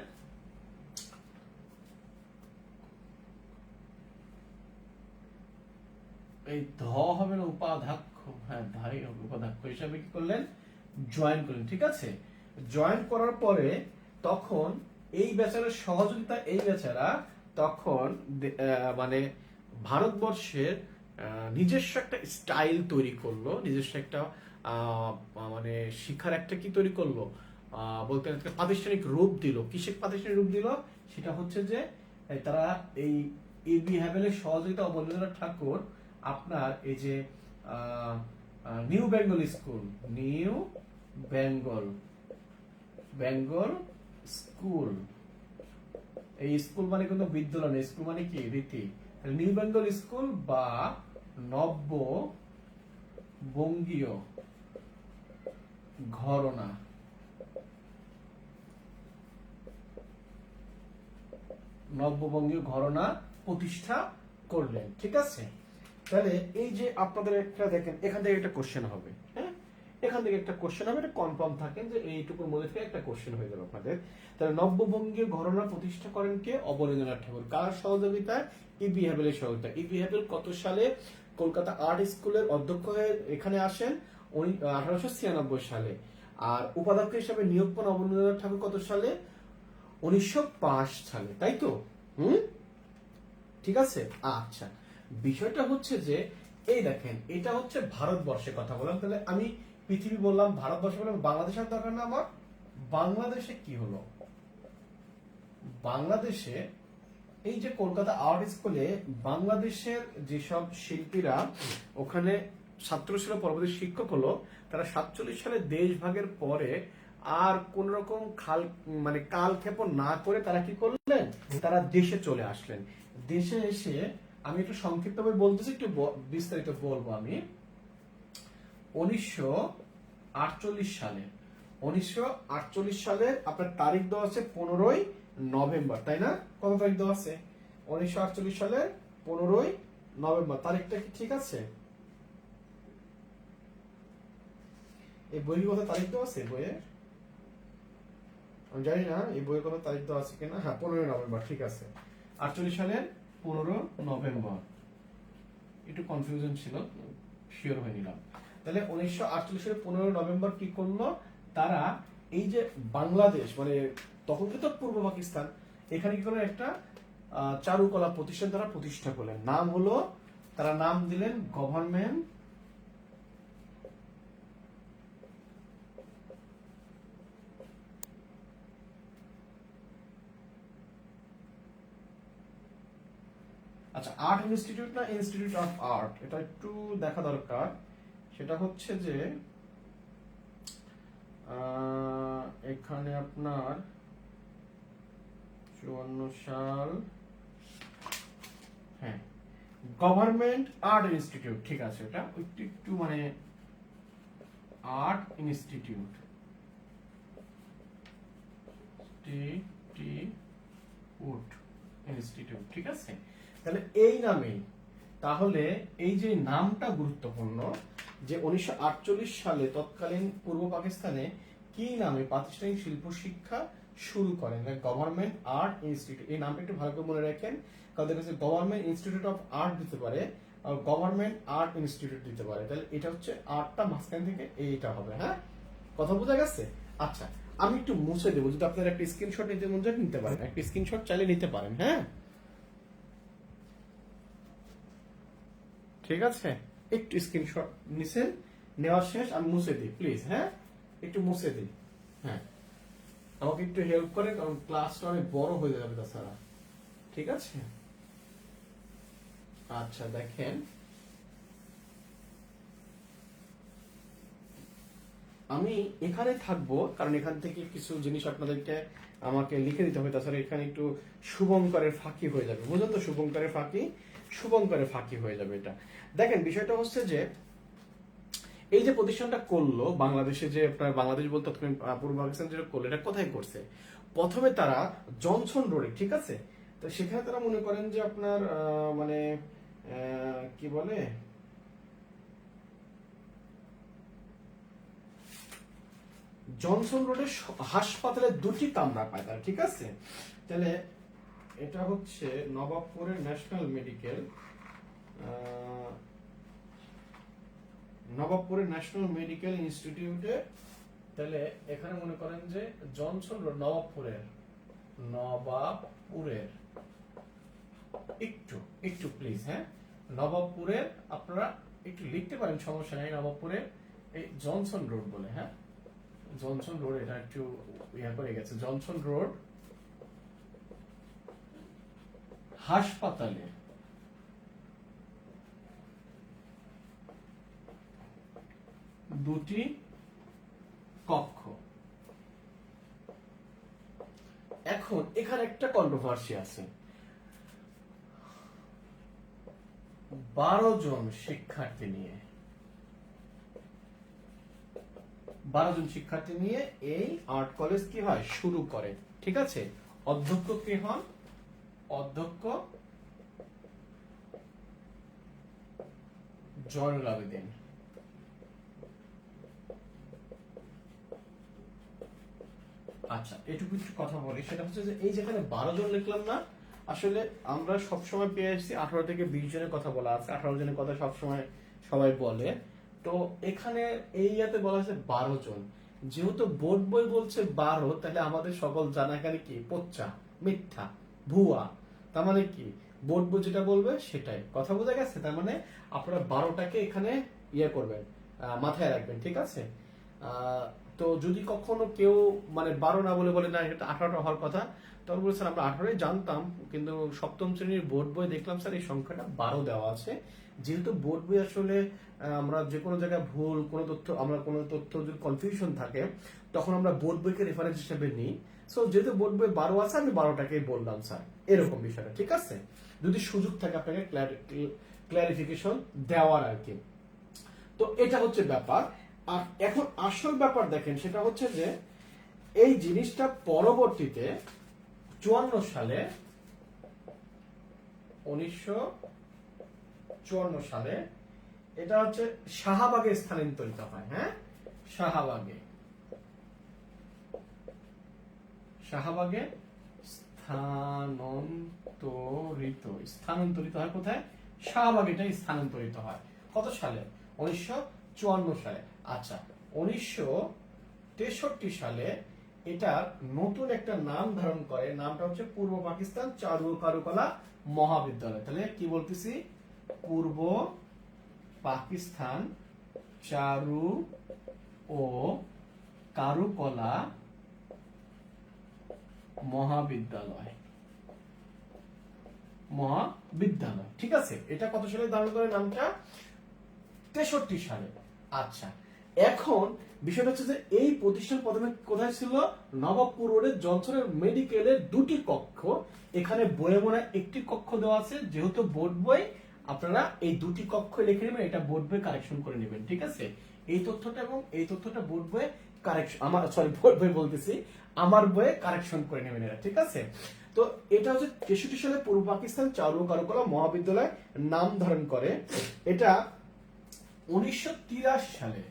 Speaker 1: এই ধ হবে না, উপাধ্যক্ষ, হ্যাঁ ধাই হবে, উপাধ্যক্ষ হিসেবে কি করলেন, জয়েন করলেন। ঠিক আছে, জয়েন করার পরে তখন এই বেচারার সহযোগিতা, এই বেচারা তখন মানে ভারতবর্ষের নিজস্ব একটা স্টাইল তৈরি করলো, নিজস্ব একটা মানে শিক্ষার একটা কি তৈরি করলো, বলতে প্রাতিষ্ঠানিক রূপ দিল। কিসের প্রাতিষ্ঠানিক রূপ দিল? সেটা হচ্ছে যে তারা এই ইবি হ্যাভেলের সহযোগিতা অবনীন্দ্রনাথ ঠাকুর আপনার এই যে new Bengal school, new Bengal school, এই স্কুল মানে কিন্তু বিদ্যালয় না, স্কুল মানে কি রীতি, নিউ বেঙ্গল স্কুল বা নব্য বঙ্গীয় ঘরানা, নব্যবঙ্গীয় ঘরানা প্রতিষ্ঠা করলেন। ঠিক আছে, তাহলে এই যে আপনাদের একটা দেখেন, এখান থেকে একটা কোশ্চেন হবে, হ্যাঁ, এখান থেকে একটা কোশ্চেন হবে, এটা কনফার্ম থাকেন যে এইটুকুর মধ্যে থেকে একটা কোশ্চেন হয়ে যাবে আপনাদের। তাহলে নব্যবঙ্গীয় ঘরানা প্রতিষ্ঠা করেন কে? অবনীন্দ্রনাথ ঠাকুর। কার সহযোগিতায়? ইবি হ্যাভেলের সহযোগিতা। ইবি হ্যাভেল কত সালে কলকাতা আর্ট স্কুলের অধ্যক্ষ হয়ে এখানে আসেন? 1896 সালে। আর উপাধ্যক্ষ হিসেবে নিয়োগ পান অবনীন্দ্রনাথ ঠাকুর কত সালে? 1905 সালে, তাই তো? ঠিক আছে। আচ্ছা, বিষয়টা হচ্ছে যে এই দেখেন, এটা হচ্ছে ভারতবর্ষের কথা বললাম, তাহলে আমি পৃথিবী বললাম, ভারতবর্ষ বললাম, বাংলাদেশের দরকার না আমার? বাংলাদেশে কি হলো? বাংলাদেশে এই যে কলকাতা আর্ট স্কুলে বাংলাদেশের যেসব শিল্পীরা ওখানে ছাত্র ছিল, পরবর্তী শিক্ষক হলো, তারা 47 সালে দেশ ভাগের পরে আর কোন রকম কালক্ষেপণ না করে তারা কি করলেন, তারা দেশে চলে আসলেন। দেশে এসে, আমি একটু সংক্ষিপ্তভাবে বলতেছি, একটু বিস্তারিত বলবো আমি। 1948 সালে, 1948 সালে আপনার তারিখ দেওয়া আছে 15ই নভেম্বর, তাই না? কত তারিখ দেওয়া আছে? 1948 সালের 15ই নভেম্বর। তারিখটা কি ঠিক আছে? এই বইয়ের কথা তারিখ দেওয়া আছে বইয়ের? আমি জানি না এই বইয়ের কথা তারিখ দেওয়া আছে কিনা। হ্যাঁ, 15ই নভেম্বর, ঠিক আছে। 48 সালের 15 নভেম্বর, একটু কনফিউশন ছিল, শিওর হয়ে নিলাম। তাহলে 1948 সালের 15 নভেম্বর কি করলো তারা, এই যে বাংলাদেশ মানে তখন কিন্তু পূর্ব পাকিস্তান, এখানে কি করলো, একটা চারুকলা প্রতিষ্ঠান তারা প্রতিষ্ঠা করলেন। নাম হলো, তারা নাম দিলেন গভর্নমেন্ট আচ্ছা, আর্ট ইনস্টিটিউট না ইনস্টিটিউট অফ আর্ট, এটা একটু দেখা দরকার। সেটা হচ্ছে যে এখানে আপনার 54 সাল, হ্যাঁ, গভর্নমেন্ট আর্ট ইনস্টিটিউট, ঠিক আছে। এটা একটু মানে আর্ট ইনস্টিটিউট ইনস্টিটিউট, ঠিক আছে। তাহলে এই নামেই, তাহলে এই যে নামটা গুরুত্বপূর্ণ, যে 1948 সালে তৎকালীন পূর্ব পাকিস্তানে কি নামে প্রাতিষ্ঠানিক শিল্প শিক্ষা শুরু করেন, গভর্নমেন্ট আর্ট ইনস্টিটিউট। এই নামটা একটু ভালো করে মনে রাখেন, কারণ দেখা যাচ্ছে গভর্নমেন্ট ইনস্টিটিউট অফ আর্ট দিতে পারে, আর গভর্নমেন্ট আর্ট ইনস্টিটিউট দিতে পারে। তাহলে এটা হচ্ছে আর্টটা মাঝখান থেকে এইটা হবে। হ্যাঁ, কথা বোঝা গেছে? আচ্ছা, আমি একটু মুছে দেবো, যদি আপনার একটা স্ক্রিনশট নিতে মন চায় নিতে পারেন, একটা স্ক্রিনশট চাইলে নিতে পারেন। হ্যাঁ, ঠিক আছে, একটু স্ক্রিনশট নিছেন, নেওয়া শেষ, আমি মুছে দিই প্লিজ। হ্যাঁ, একটু মুছে দিই। হ্যাঁ, আমাকে একটু হেল্প করে, কারণ ক্লাসটা অনেক বড় হয়ে যাবে তাছাড়া। ঠিক আছে, আচ্ছা দেখেন, আমি এখানে থাকবো কারণ এখান থেকে কিছু জিনিস আপনাদেরকে আমাকে লিখে দিতে হবে, তাছাড়া এখানে একটু শুভঙ্করের ফাঁকি হয়ে যাবে, বুঝলেন তো? শুভঙ্করের ফাঁকি হয়ে যাবে এটা। দেখেন, বিষয়টা হচ্ছে যে এই যে প্রতিষ্ঠানটা করলো বাংলাদেশে, যে আপনার বাংলাদেশ বলতে পূর্ব পাকিস্তান যেটা করলো, এটা কোথায় করছে? প্রথমে তারা জনসন রোডে, ঠিক আছে, তো সেখানে তারা মনে করেন যে আপনার মানে কি বলে, জনসন রোডে হাসপাতালে দুটি কামরা পায় তারা, ঠিক আছে। তাহলে এটা হচ্ছে নবাবপুরের ন্যাশনাল মেডিকেল, নবাবপুরের ন্যাশনাল মেডিকেল ইনস্টিটিউটে। তাহলে এখানে মনে করেন যে জনসন রোড, নবাবপুরের একটু একটু প্লিজ, হ্যাঁ, নবাবপুরের আপনারা একটু লিখতে পারেন, সমস্যা নেই। নবাবপুরের এই জনসন রোড বলে, হ্যাঁ, জনসন রোড, এটা একটু ইয়া করে গেছে, জনসন রোড হাসপাতালে দুটি কক্ষ। এখন এখানে একটা কন্ট্রোভার্সি আছে, 12 জন শিক্ষার্থী নিয়ে, 12 জন শিক্ষার্থী নিয়ে এই আর্ট কলেজ কি হয় শুরু করে, ঠিক আছে। অধ্যক্ষ কি হন? অধ্যক্ষ জয়নুল আবেদিন। আচ্ছা, এটুকু একটু কথা বলি, সেটা হচ্ছে যে এই যেখানে 12 জন লিখলাম না, আসলে আমরা সবসময় পেয়ে আসছি 18 থেকে 20 জনের কথা বলা আছে, 18 জনের কথা সবসময় সবাই বলে। তো এখানে এই ইয়াতে বলা হয়েছে 12 জন, যেহেতু বোর্ড বই বলছে 12, তাহলে আমাদের সকল জানাকারী কি পচ্চা, মিথ্যা, ভুয়া। তার মানে কি, বোর্ড বই যেটা বলবে সেটাই, কথা বোঝা গেছে? তার মানে আপনারা 12টাকে এখানে ইয়ে করবেন, মাথায় রাখবেন, ঠিক আছে। তো যদি কখনো কেউ মানে 12 না বলে বলে না এটা 18টা হওয়ার কথা, তখন বলছেন আমরা 18 জানতাম, কিন্তু সপ্তম শ্রেণীর বোর্ড বই দেখলাম স্যার এই সংখ্যাটা 12 দেওয়া আছে। যেহেতু বোর্ড বই আসলে আমরা যে কোনো জায়গায় ভুল কোনো তথ্য, আমরা কোনো তথ্য যদি কনফিউশন থাকে, তখন আমরা বোর্ড বইকে রেফারেন্স হিসেবে নিই। সো যেহেতু বোর্ড বই 12 আছে, আমি 12টাকেই বললাম স্যার, এরকম বিষয়টা, ঠিক আছে। যদি সুযোগ থাকে আপনাকে ক্লারিফিকেশন দেওয়ার আর কি। তো এটা হচ্ছে ব্যাপার। আর এখন আসল ব্যাপার দেখেন, সেটা হচ্ছে যে এই জিনিসটা পরবর্তীতে 54 সালে, 1954 সালে এটা হচ্ছে শাহবাগে স্থানান্তরিত হয়। হ্যাঁ, শাহবাগে স্থানান্তরিত হয়। কোথায়? শাহবাগে এটা স্থানান্তরিত হয়। কত সালে? 1954 সালে। আচ্ছা, 1963 সালে এটা নতুন একটা নাম ধারণ করে, নামটা হচ্ছে পূর্ব পাকিস্তান চারু ও কারুকলা মহাবিদ্যালয়। তাহলে কি বলতেছি? পূর্ব পাকিস্তান চারু ও কারুকলা মহাবিদ্যালয়, ঠিক আছে। এটা কত সালে ধারণ করে নামটা? 63 সালে। আচ্ছা, এখন বিষয়টা হচ্ছে যে এই প্রতিষ্ঠান প্রথমে কোথায় ছিল? নবাবপুর রোডের জনসনের মেডিকেলের দুটি কক্ষ। এখানে বইয়ে মনে একটি কক্ষ দেওয়া আছে, যেহেতু বোর্ড বই আপনারা এই দুটি কক্ষ লিখে নেবেন, এটা বোর্ড বই কারেকশন করে নেবেন, ঠিক আছে। এই তথ্যটা এবং এই তথ্যটা বোর্ড বইয়ে কারেকশন, আমার সরি বই বলতেছি, আমার বইয়ে কারেকশন করে নেবেন এরা, ঠিক আছে? তো এটা হচ্ছে 63 সালে পূর্ব পাকিস্তান চারু কারুকলা মহাবিদ্যালয় নাম ধারণ করে। এটা 1983 সালে,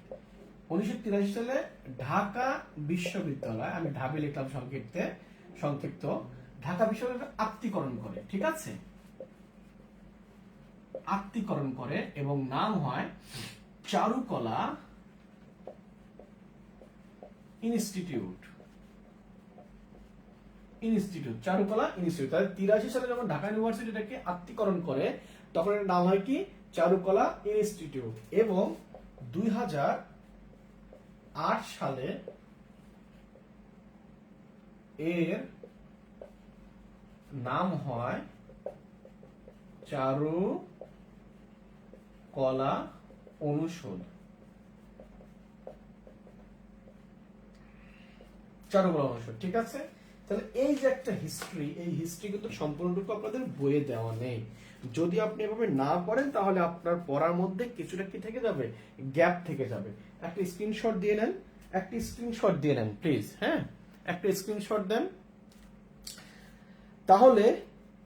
Speaker 1: 1983 সালে ঢাকা বিশ্ববিদ্যালয়, আমি ঢাবি লিখলাম সংক্ষিপ্ত, ঢাকা বিশ্ববিদ্যালয় আত্মীকরণ করে, ঠিক আছে? আত্মীকরণ করে এবং নাম হয় চারুকলা ইনস্টিটিউট, চারুকলা ইনস্টিটিউট। তাহলে 83 সালে যখন ঢাকা ইউনিভার্সিটি এটাকে আত্মীকরণ করে তখন এর নাম হয় কি, চারুকলা ইনস্টিটিউট। এবং 2008 সালে এর নাম হয় চারুকলা অনুষদ, চারুকলা অনুষদ, ঠিক আছে? তাহলে এই যে একটা হিস্ট্রি, এই হিস্ট্রি কিন্তু সম্পূর্ণটুকু আপনাদের বইয়ে দেওয়া নেই। যদি আপনি এভাবে না পড়েন তাহলে আপনার পড়ার মধ্যে কিছুটা কি থেকে যাবে, গ্যাপ থেকে যাবে। একটা স্ক্রিনশট দিয়ে নেন, একটা স্ক্রিনশট দিয়ে নেন প্লিজ, হ্যাঁ, একটা স্ক্রিনশট দেন। তাহলে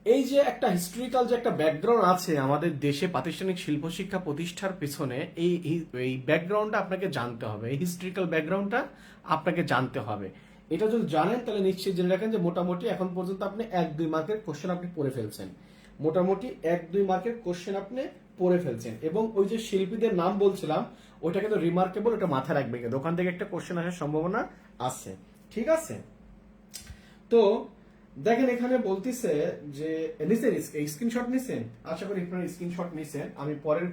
Speaker 1: এই যে একটা হিস্ট্রিক্যাল যে একটা ব্যাকগ্রাউন্ড আছে আমাদের দেশে প্রাতিষ্ঠানিক শিল্প শিক্ষা প্রতিষ্ঠার পেছনে, এই ব্যাকগ্রাউন্ডটা আপনাকে জানতে হবে, এই হিস্ট্রিক্যাল ব্যাকগ্রাউন্ডটা আপনাকে জানতে হবে। এটা যদি জানেন তাহলে নিশ্চয়ই জেনে রাখেন যে মোটামুটি এখন পর্যন্ত আপনি 1-2 মার্কের কোশ্চেন আপনি পড়ে ফেলছেন, মোটামুটি 1-2 মার্কের কোশ্চেন আপনি পড়ে ফেলছেন। এবং ওই যে শিল্পীদের নাম বলছিলাম ওইটা কিন্তু রিমার্কেবল, ওটা মাথায় রাখবেন, কিন্তু ওখান থেকে একটা কোশ্চেন আসার সম্ভাবনা আছে, ঠিক আছে? তো দেখেন এখানে বলতিছে যে নিছেন স্ক্রিনশট নিছেন, আশা করি আপনারা স্ক্রিনশট নিছেন। আমি পরের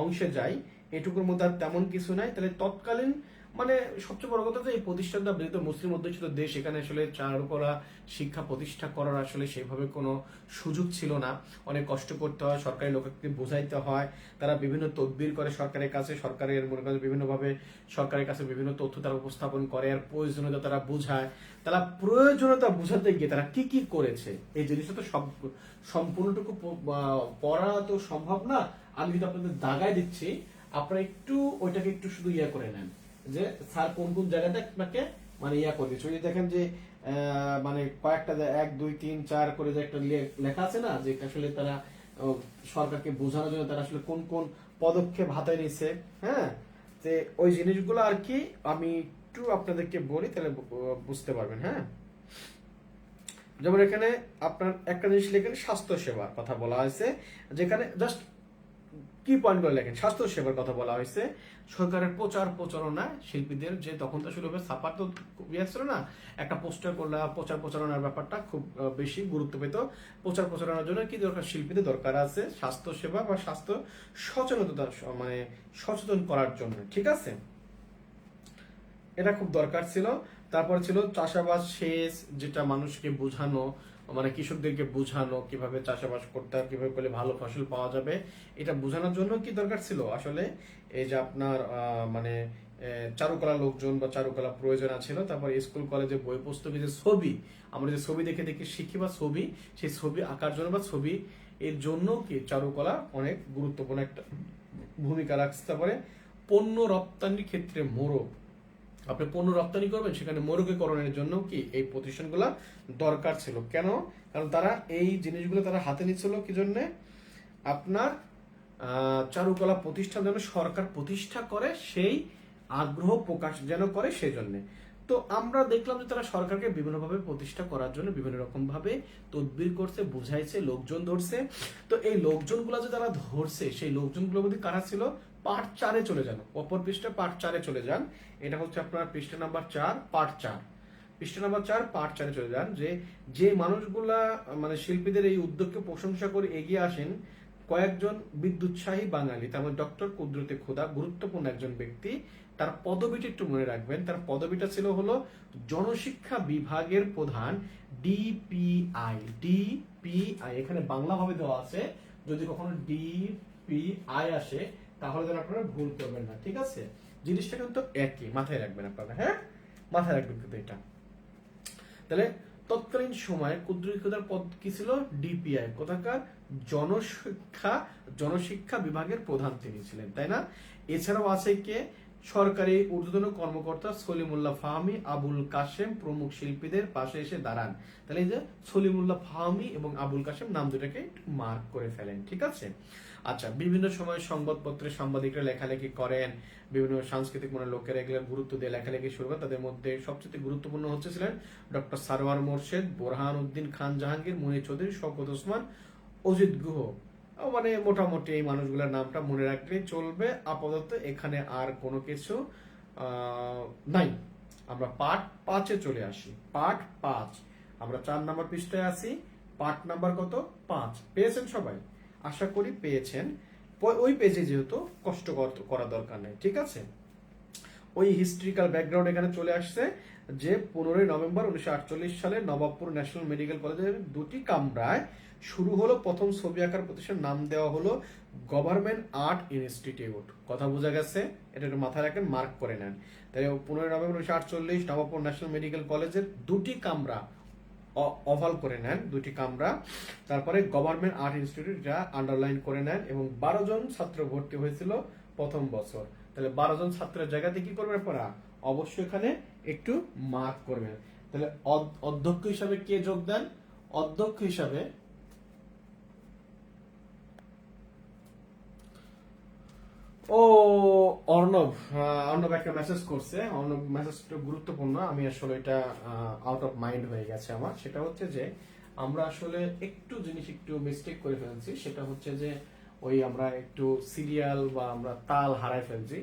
Speaker 1: অংশে যাই, এটুকুর মধ্যে আর তেমন কিছু নাই। তাহলে তৎকালীন মানে সবচেয়ে বড় কথা যে এই প্রতিষ্ঠানটা যেহেতু মুসলিম অধ্যুষিত দেশ, এখানে আসলে চারুকলা শিক্ষা প্রতিষ্ঠা করার আসলে সেভাবে কোনো সুযোগ ছিল না, অনেক কষ্ট করতে হয়, সরকারি লোককে বোঝাইতে হয়, তারা বিভিন্ন তদবির করে সরকারের কাছে, সরকারের মনে করেন বিভিন্নভাবে সরকারের কাছে বিভিন্ন তথ্য তারা উপস্থাপন করে, আর প্রয়োজনীয়তা তারা বুঝায়, তারা প্রয়োজনীয়তা বুঝাতে গিয়ে তারা কি কি করেছে এই জিনিসটা তো সব সম্পূর্ণটুকু পড়া তো সম্ভব না। আমি কিন্তু আপনাদের দাগায় দিচ্ছি, আপনারা একটু ওইটাকে একটু শুধু ইয়া করে নেন যে স্যার কোন কোন জায়গাতে আপনাকে মানে ইয়া করে দিচ্ছে। ওই যে দেখেন যে মানে কয়েকটা 1 2 3 4 করে যে একটা লেখা আছে না, যে আসলে তারা সরকারকে বোঝানোর জন্য তারা আসলে কোন কোন পদক্ষেপ হাতে নিছে, হ্যাঁ, যে ওই জিনিসগুলো আর কি আমি একটু আপনাদেরকে বলি, তাহলে বুঝতে পারবেন। হ্যাঁ, যেমন এখানে আপনার একটা জিনিস লেখেন স্বাস্থ্য সেবার কথা বলা হয়েছে, যেখানে জাস্ট কি পয়েন্ট করে লেখেন স্বাস্থ্য সেবার কথা বলা হয়েছে। সরকারের প্রচার প্রচারণা শিল্পীদের যে তখন তো শুরু হবে ছাপার তো ইয়ে ছিল না, একটা পোস্টার করলে প্রচার প্রচারণার ব্যাপারটা খুব বেশি গুরুত্ব পেত। প্রচার প্রচারণার জন্য কি দরকার, শিল্পীদের দরকার আছে স্বাস্থ্য সেবা বা স্বাস্থ্য সচেতনতা, মানে সচেতন করার জন্য, ঠিক আছে, এটা খুব দরকার ছিল। তারপর ছিল চাষাবাদ সেচ, যেটা মানুষকে বোঝানো, মানে কৃষকদেরকে বোঝানো কিভাবে চাষাবাদ করতে হয়, কিভাবে করলে ভালো ফসল পাওয়া যাবে, এটা বোঝানোর জন্য কি দরকার ছিল আসলে এই যে আপনার মানে চারুকলা লোকজন বা চারুকলা প্রয়োজন ছিল। তারপর স্কুল কলেজে বই পুস্তকে যে ছবি, আমরা যে ছবি দেখে দেখে শিখি বা ছবি, সেই ছবি আঁকার জন্য বা ছবি এর জন্য কি চারুকলা অনেক গুরুত্বপূর্ণ একটা ভূমিকা রাখতে পারে। পণ্য রপ্তানির ক্ষেত্রে মোড়ক, আপনি পণ্য রপ্তানি করবেন সেখানে মোড়কীকরণের জন্য কি এই প্রতিষ্ঠানগুলো দরকার ছিল। কেন? কারণ তারা এই জিনিসগুলো তারা হাতে নিচ্ছিল কি জন্য, আপনার চারুকলা প্রতিষ্ঠান যেন সরকার প্রতিষ্ঠা করে সেই আগ্রহ প্রকাশ যেন করে সেই জন্য। তো আমরা দেখলাম যে তারা সরকারকে বিভিন্নভাবে প্রতিষ্ঠা করার জন্য বিভিন্ন রকম ভাবে তদবির করছে, বুঝাইছে, লোকজন ধরছে। তো এই লোকজনগুলো যে তারা ধরছে সেই লোকজনগুলোর মধ্যে কারা ছিল, পার্ট 4-এ চলে যান, অপর পৃষ্ঠা পার্ট 4-এ চলে যান। এটা হচ্ছে আপনার পৃষ্ঠা নাম্বার 4 পার্ট 4, পৃষ্ঠা নাম্বার 4 পার্ট 4-এ চলে যান। যে মানুষগুলা মানে শিল্পীদের এই উদ্যোগকে প্রশংসা করে এগিয়ে আসেন কয়েকজন বিদ্যুৎসাহী বাঙালি, তার মধ্যে ডক্টর কুদরতে খোদা গুরুত্বপূর্ণ একজন ব্যক্তি। তার পদবিটা একটু মনে রাখবেন, তার পদবিটা ছিল হলো জনশিক্ষা বিভাগের প্রধান, ডিপিআই। ডিপিআই এখানে বাংলা ভাবে দেওয়া আছে, যদি কখনো ডিপিআই আসে তাহলে যেন আপনারা ভুল করবেন না, ঠিক আছে? জিনিসটা কিন্তু একই, মাথায় রাখবেন আপনারা, হ্যাঁ, মাথায় রাখবেন কিন্তু এটা। তাহলে তৎকালীন সময়ে কুদ্রুত খোদার পদ কি ছিল, ডিপিআই, কোথাকার জনশিক্ষা বিভাগের প্রধান তিনি ছিলেন, তাই না? এছাড়াও আছে কে, সরকারি ঊর্ধ্বতন কর্মকর্তা সলিমুল্লাহ ফাহমি, আবুল কাশেম প্রমুখ শিল্পীদের পাশে এসে দাঁড়ান। তাহলে এই যে সলিমুল্লাহ ফাহমি এবং আবুল কাশেম নাম দুটাকে মার্ক করে ফেলেন, ঠিক আছে। আচ্ছা, বিভিন্ন সময় সংবাদপত্রে সাংবাদিকরা লেখালেখি করেন, বিভিন্ন সাংস্কৃতিক মনে লোকেরা এগুলো গুরুত্ব দিয়ে লেখালেখি শুরু করেন। তাদের মধ্যে সবচেয়ে গুরুত্বপূর্ণ ছিলেন ডক্টর সারোয়ার মোর্শেদ, বোরহান উদ্দিন খান জাহাঙ্গীর, মুনীর চৌধুরী, শওকত ওসমান, অজিত গুহ। মানে মোটামুটি এই মানুষগুলোর নামটা মনে রাখলেই চলবে। আপাতত এখানে আর কোনো কিছু নাই। আমরা পার্ট 5-এ চলে আসি। পার্ট 5 আমরা 4 নাম্বার পৃষ্ঠায় আছি। পার্ট নাম্বার কত? 5। পেয়েছেন সবাই? আশা করি পেয়েছেন। ওই পেজে যেহেতু কষ্ট করা দরকার নেই, ঠিক আছে। ওই হিস্ট্রিক্যাল ব্যাকগ্রাউন্ড এখানে চলে আসছে যে 15 নভেম্বর 1948 সালে নবাবপুর ন্যাশনাল মেডিকেল কলেজের 2টি কামরায় শুরু হলো প্রথম ছবি আঁকার প্রতিষ্ঠান। নাম দেওয়া হলো গভর্নমেন্ট আর্ট ইনস্টিটিউট। কথা বোঝা গেছে? এটা একটু মাথায় রাখেন, মার্ক করে নেন। তাই 15 নভেম্বর 1948 নবাবপুর ন্যাশনাল মেডিকেল কলেজের 2টি কামরা, অভাল করে নেন 2টি কামরা। তারপরে গভর্নমেন্ট আর্ট ইনস্টিটিউট, যা আন্ডারলাইন করে নেন। এবং 12 জন ছাত্র ভর্তি হয়েছিল প্রথম বছর। তাহলে 12 জন ছাত্রের জায়গাতে কি করবেন আপনারা? অবশ্যই এখানে একটু মার্ক করবেন। তাহলে অধ্যক্ষ হিসাবে কে যোগ দেন? অধ্যক্ষ হিসাবে ও অর্ণব একটা মেসেজ করছে। অর্ণব মেসেজটা গুরুত্বপূর্ণ। আমি আসলে এটা আউট অফ মাইন্ড হয়ে গেছে আমার। সেটা হচ্ছে যে আমরা আসলে একটু জিনিস একটু মিস্টেক করে ফেলছি। সেটা হচ্ছে যে ওই আমরা একটু সিরিয়াল বা আমরা তাল হারায় ফেলছি।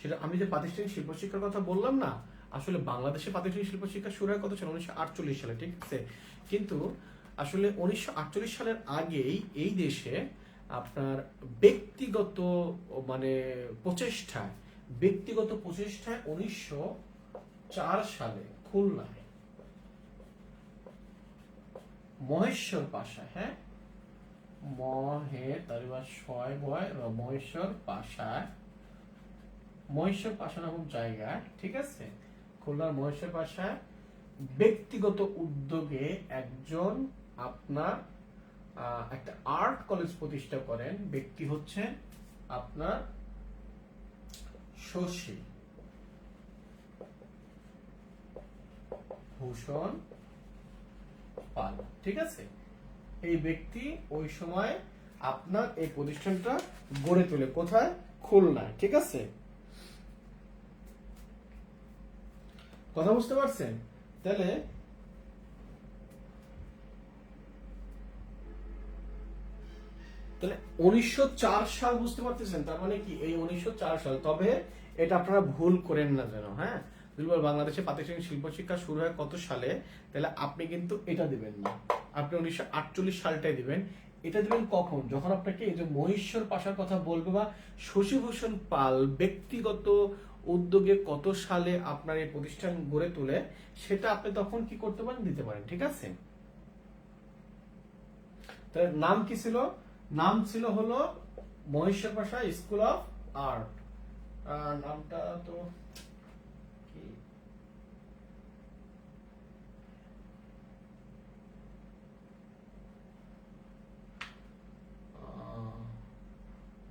Speaker 1: সেটা আমি যে প্রাতিষ্ঠানিক শিল্প শিক্ষার কথা বললাম না, আসলে বাংলাদেশে প্রাতিষ্ঠানিক শিল্প শিক্ষা শুরু হয় কত সালে? 1948 সালে, ঠিক আছে। কিন্তু আসলে 1948 সালের আগেই এই দেশে আপনার ব্যক্তিগত মানে প্রচেষ্টায় 1904 সালে খুলনায় মহেশ্বর পাশায়, হ্যাঁ মহেশ্বর পাশা নামক জায়গায়, ঠিক আছে, খুলনার মহেশ্বর পাশায় ব্যক্তিগত উদ্যোগে একজন আপনার একটা আর্ট কলেজ প্রতিষ্ঠা করেন। ব্যক্তি হচ্ছে আপনার শশী ভূষণ পাল, ঠিক আছে। এই ব্যক্তি ওই সময় আপনার এই প্রতিষ্ঠানটা গড়ে তোলে কোথায়? খুলনায়, ঠিক আছে। কথা বুঝতে পারছেন? তাহলে 1904 সাল বুঝতে পারতেছেন? তার মানে কি এই 1904 সাল। তবে এটা আপনারা ভুল করেন না যেন, হ্যাঁ। বাংলাদেশে প্রাতিষ্ঠানিক শিল্প শিক্ষা শুরু হয় কত সালে, তাহলে আপনি কিন্তু এটা দিবেন না, আপনি 1948 সালটাই দিবেন। এটা দিবেন কখন? যখন আপনাকে এই যে মহেশ্বর পাশার কথা বলবে বা শশীভূষণ পাল ব্যক্তিগত উদ্যোগে কত সালে আপনার এই প্রতিষ্ঠান গড়ে তোলে, সেটা আপনি তখন কি করতে পারেন? দিতে পারেন, ঠিক আছে। তাহলে নাম কি ছিল? নাম ছিল হলো মহেশ্বর পাশা স্কুল অফ আর্ট। নামটা তো কি,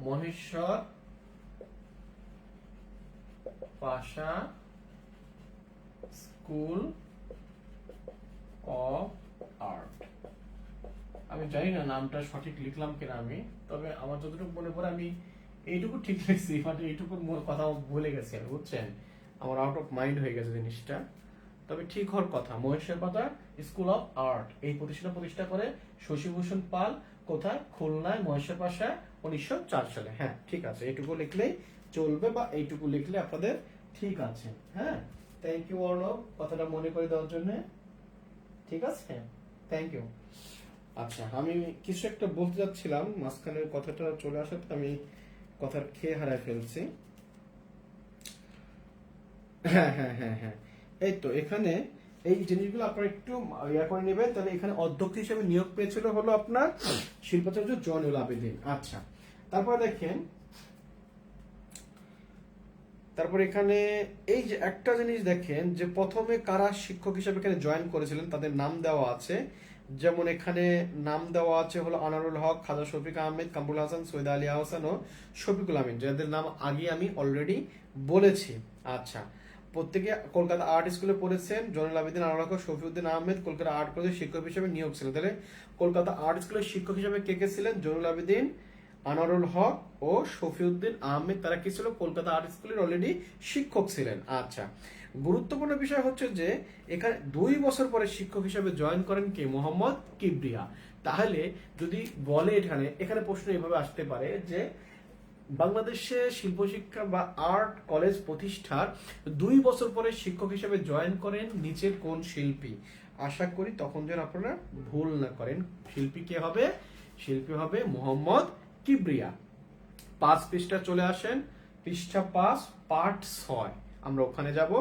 Speaker 1: মহেশ্বর পাশা স্কুল অফ আর্ট। আমি জানি না নামটা সঠিক লিখলাম কিনা আমি, তবে আমার যতটুকু মনে পড়ে আমি এইটুকু ঠিক লিখছি, মানে এইটুকু কথা ভুলে গেছি আমি, বুঝছেন। আমার আউট অফ মাইন্ড হয়ে গেছে জিনিসটা। তবে ঠিক হওয়ার কথা, মহেশ্বর পাতা স্কুল অফ আর্ট এই প্রতিষ্ঠা করে শশীভূষণ পাল। কোথায়? খুলনায় মহেশ্বর পাশায় 1904 সালে। হ্যাঁ ঠিক আছে, এইটুকু লিখলেই চলবে, বা এইটুকু লিখলে আপনাদের ঠিক আছে। হ্যাঁ, থ্যাংক ইউ অর্ণব কথাটা মনে করে দেওয়ার জন্য। ঠিক আছে, থ্যাংক ইউ। আচ্ছা, আমি কিছু একটা বলতে যাচ্ছিলাম, মাঝখানের কথাটা চলে আসাতে আমি কথার খেয়ে হারায় ফেলছি। হ্যাঁ হ্যাঁ হ্যাঁ হ্যাঁ, এই তো এখানে এই জিনিসগুলো আপনারা একটু ইয়া করে নেবেন। তাহলে এখানে অধ্যক্ষ হিসেবে নিয়োগ পেয়েছিল হলো আপনার শিল্পাচার্য জয়নুল আবেদিন। আচ্ছা, তারপরে দেখেন, তারপর এখানে এই যে একটা জিনিস দেখেন যে প্রথমে কারা শিক্ষক হিসেবে এখানে জয়েন করেছিলেন তাদের নাম দেওয়া আছে। যেমন এখানে নাম দেওয়া আছে হলো আনারুল হক, খাজা শফিক আহমেদ, কামরুল হাসান, সৈয়দ আলী আহসান ও শফিকুল আমিন, যাদের নাম আগে আমি অলরেডি বলেছি। আচ্ছা, প্রত্যেকে কলকাতা আর্ট স্কুলে পড়েছেন। জয়নুল আবেদিন, আনারুল হক, শফিউদ্দিন আহমেদ কলকাতা আর্ট কলেজের শিক্ষক হিসেবে নিয়োগ ছিলেন। তাহলে কলকাতা আর্ট স্কুলের শিক্ষক হিসেবে কে কে ছিলেন? জয়নুল আবেদিন, আনারুল হক ও শফিউদ্দিন আহমেদ, তারা কি ছিল? কলকাতা আর্ট স্কুলের অলরেডি শিক্ষক ছিলেন। আচ্ছা, গুরুত্বপূর্ণ বিষয় হচ্ছে যে এখানে 2 বছর পরে শিক্ষক হিসেবে জয়েন করেন কে? মোহাম্মদ কিবরিয়া। তাহলে যদি বলে এখানে এখানে প্রশ্ন এভাবে আসতে পারে যে বাংলাদেশে শিল্প শিক্ষা বা আর্ট কলেজ প্রতিষ্ঠার 2 বছর পরে শিক্ষক হিসেবে জয়েন করেন নিচের কোন শিল্পী? আশা করি তখন যেন আপনারা ভুল না করেন। শিল্পী কে হবে? শিল্পী হবে মোহাম্মদ কিবরিয়া। 5 পৃষ্ঠা চলে আসেন, পৃষ্ঠা 5 পার্ট 6, আমরা ওখানে যাব।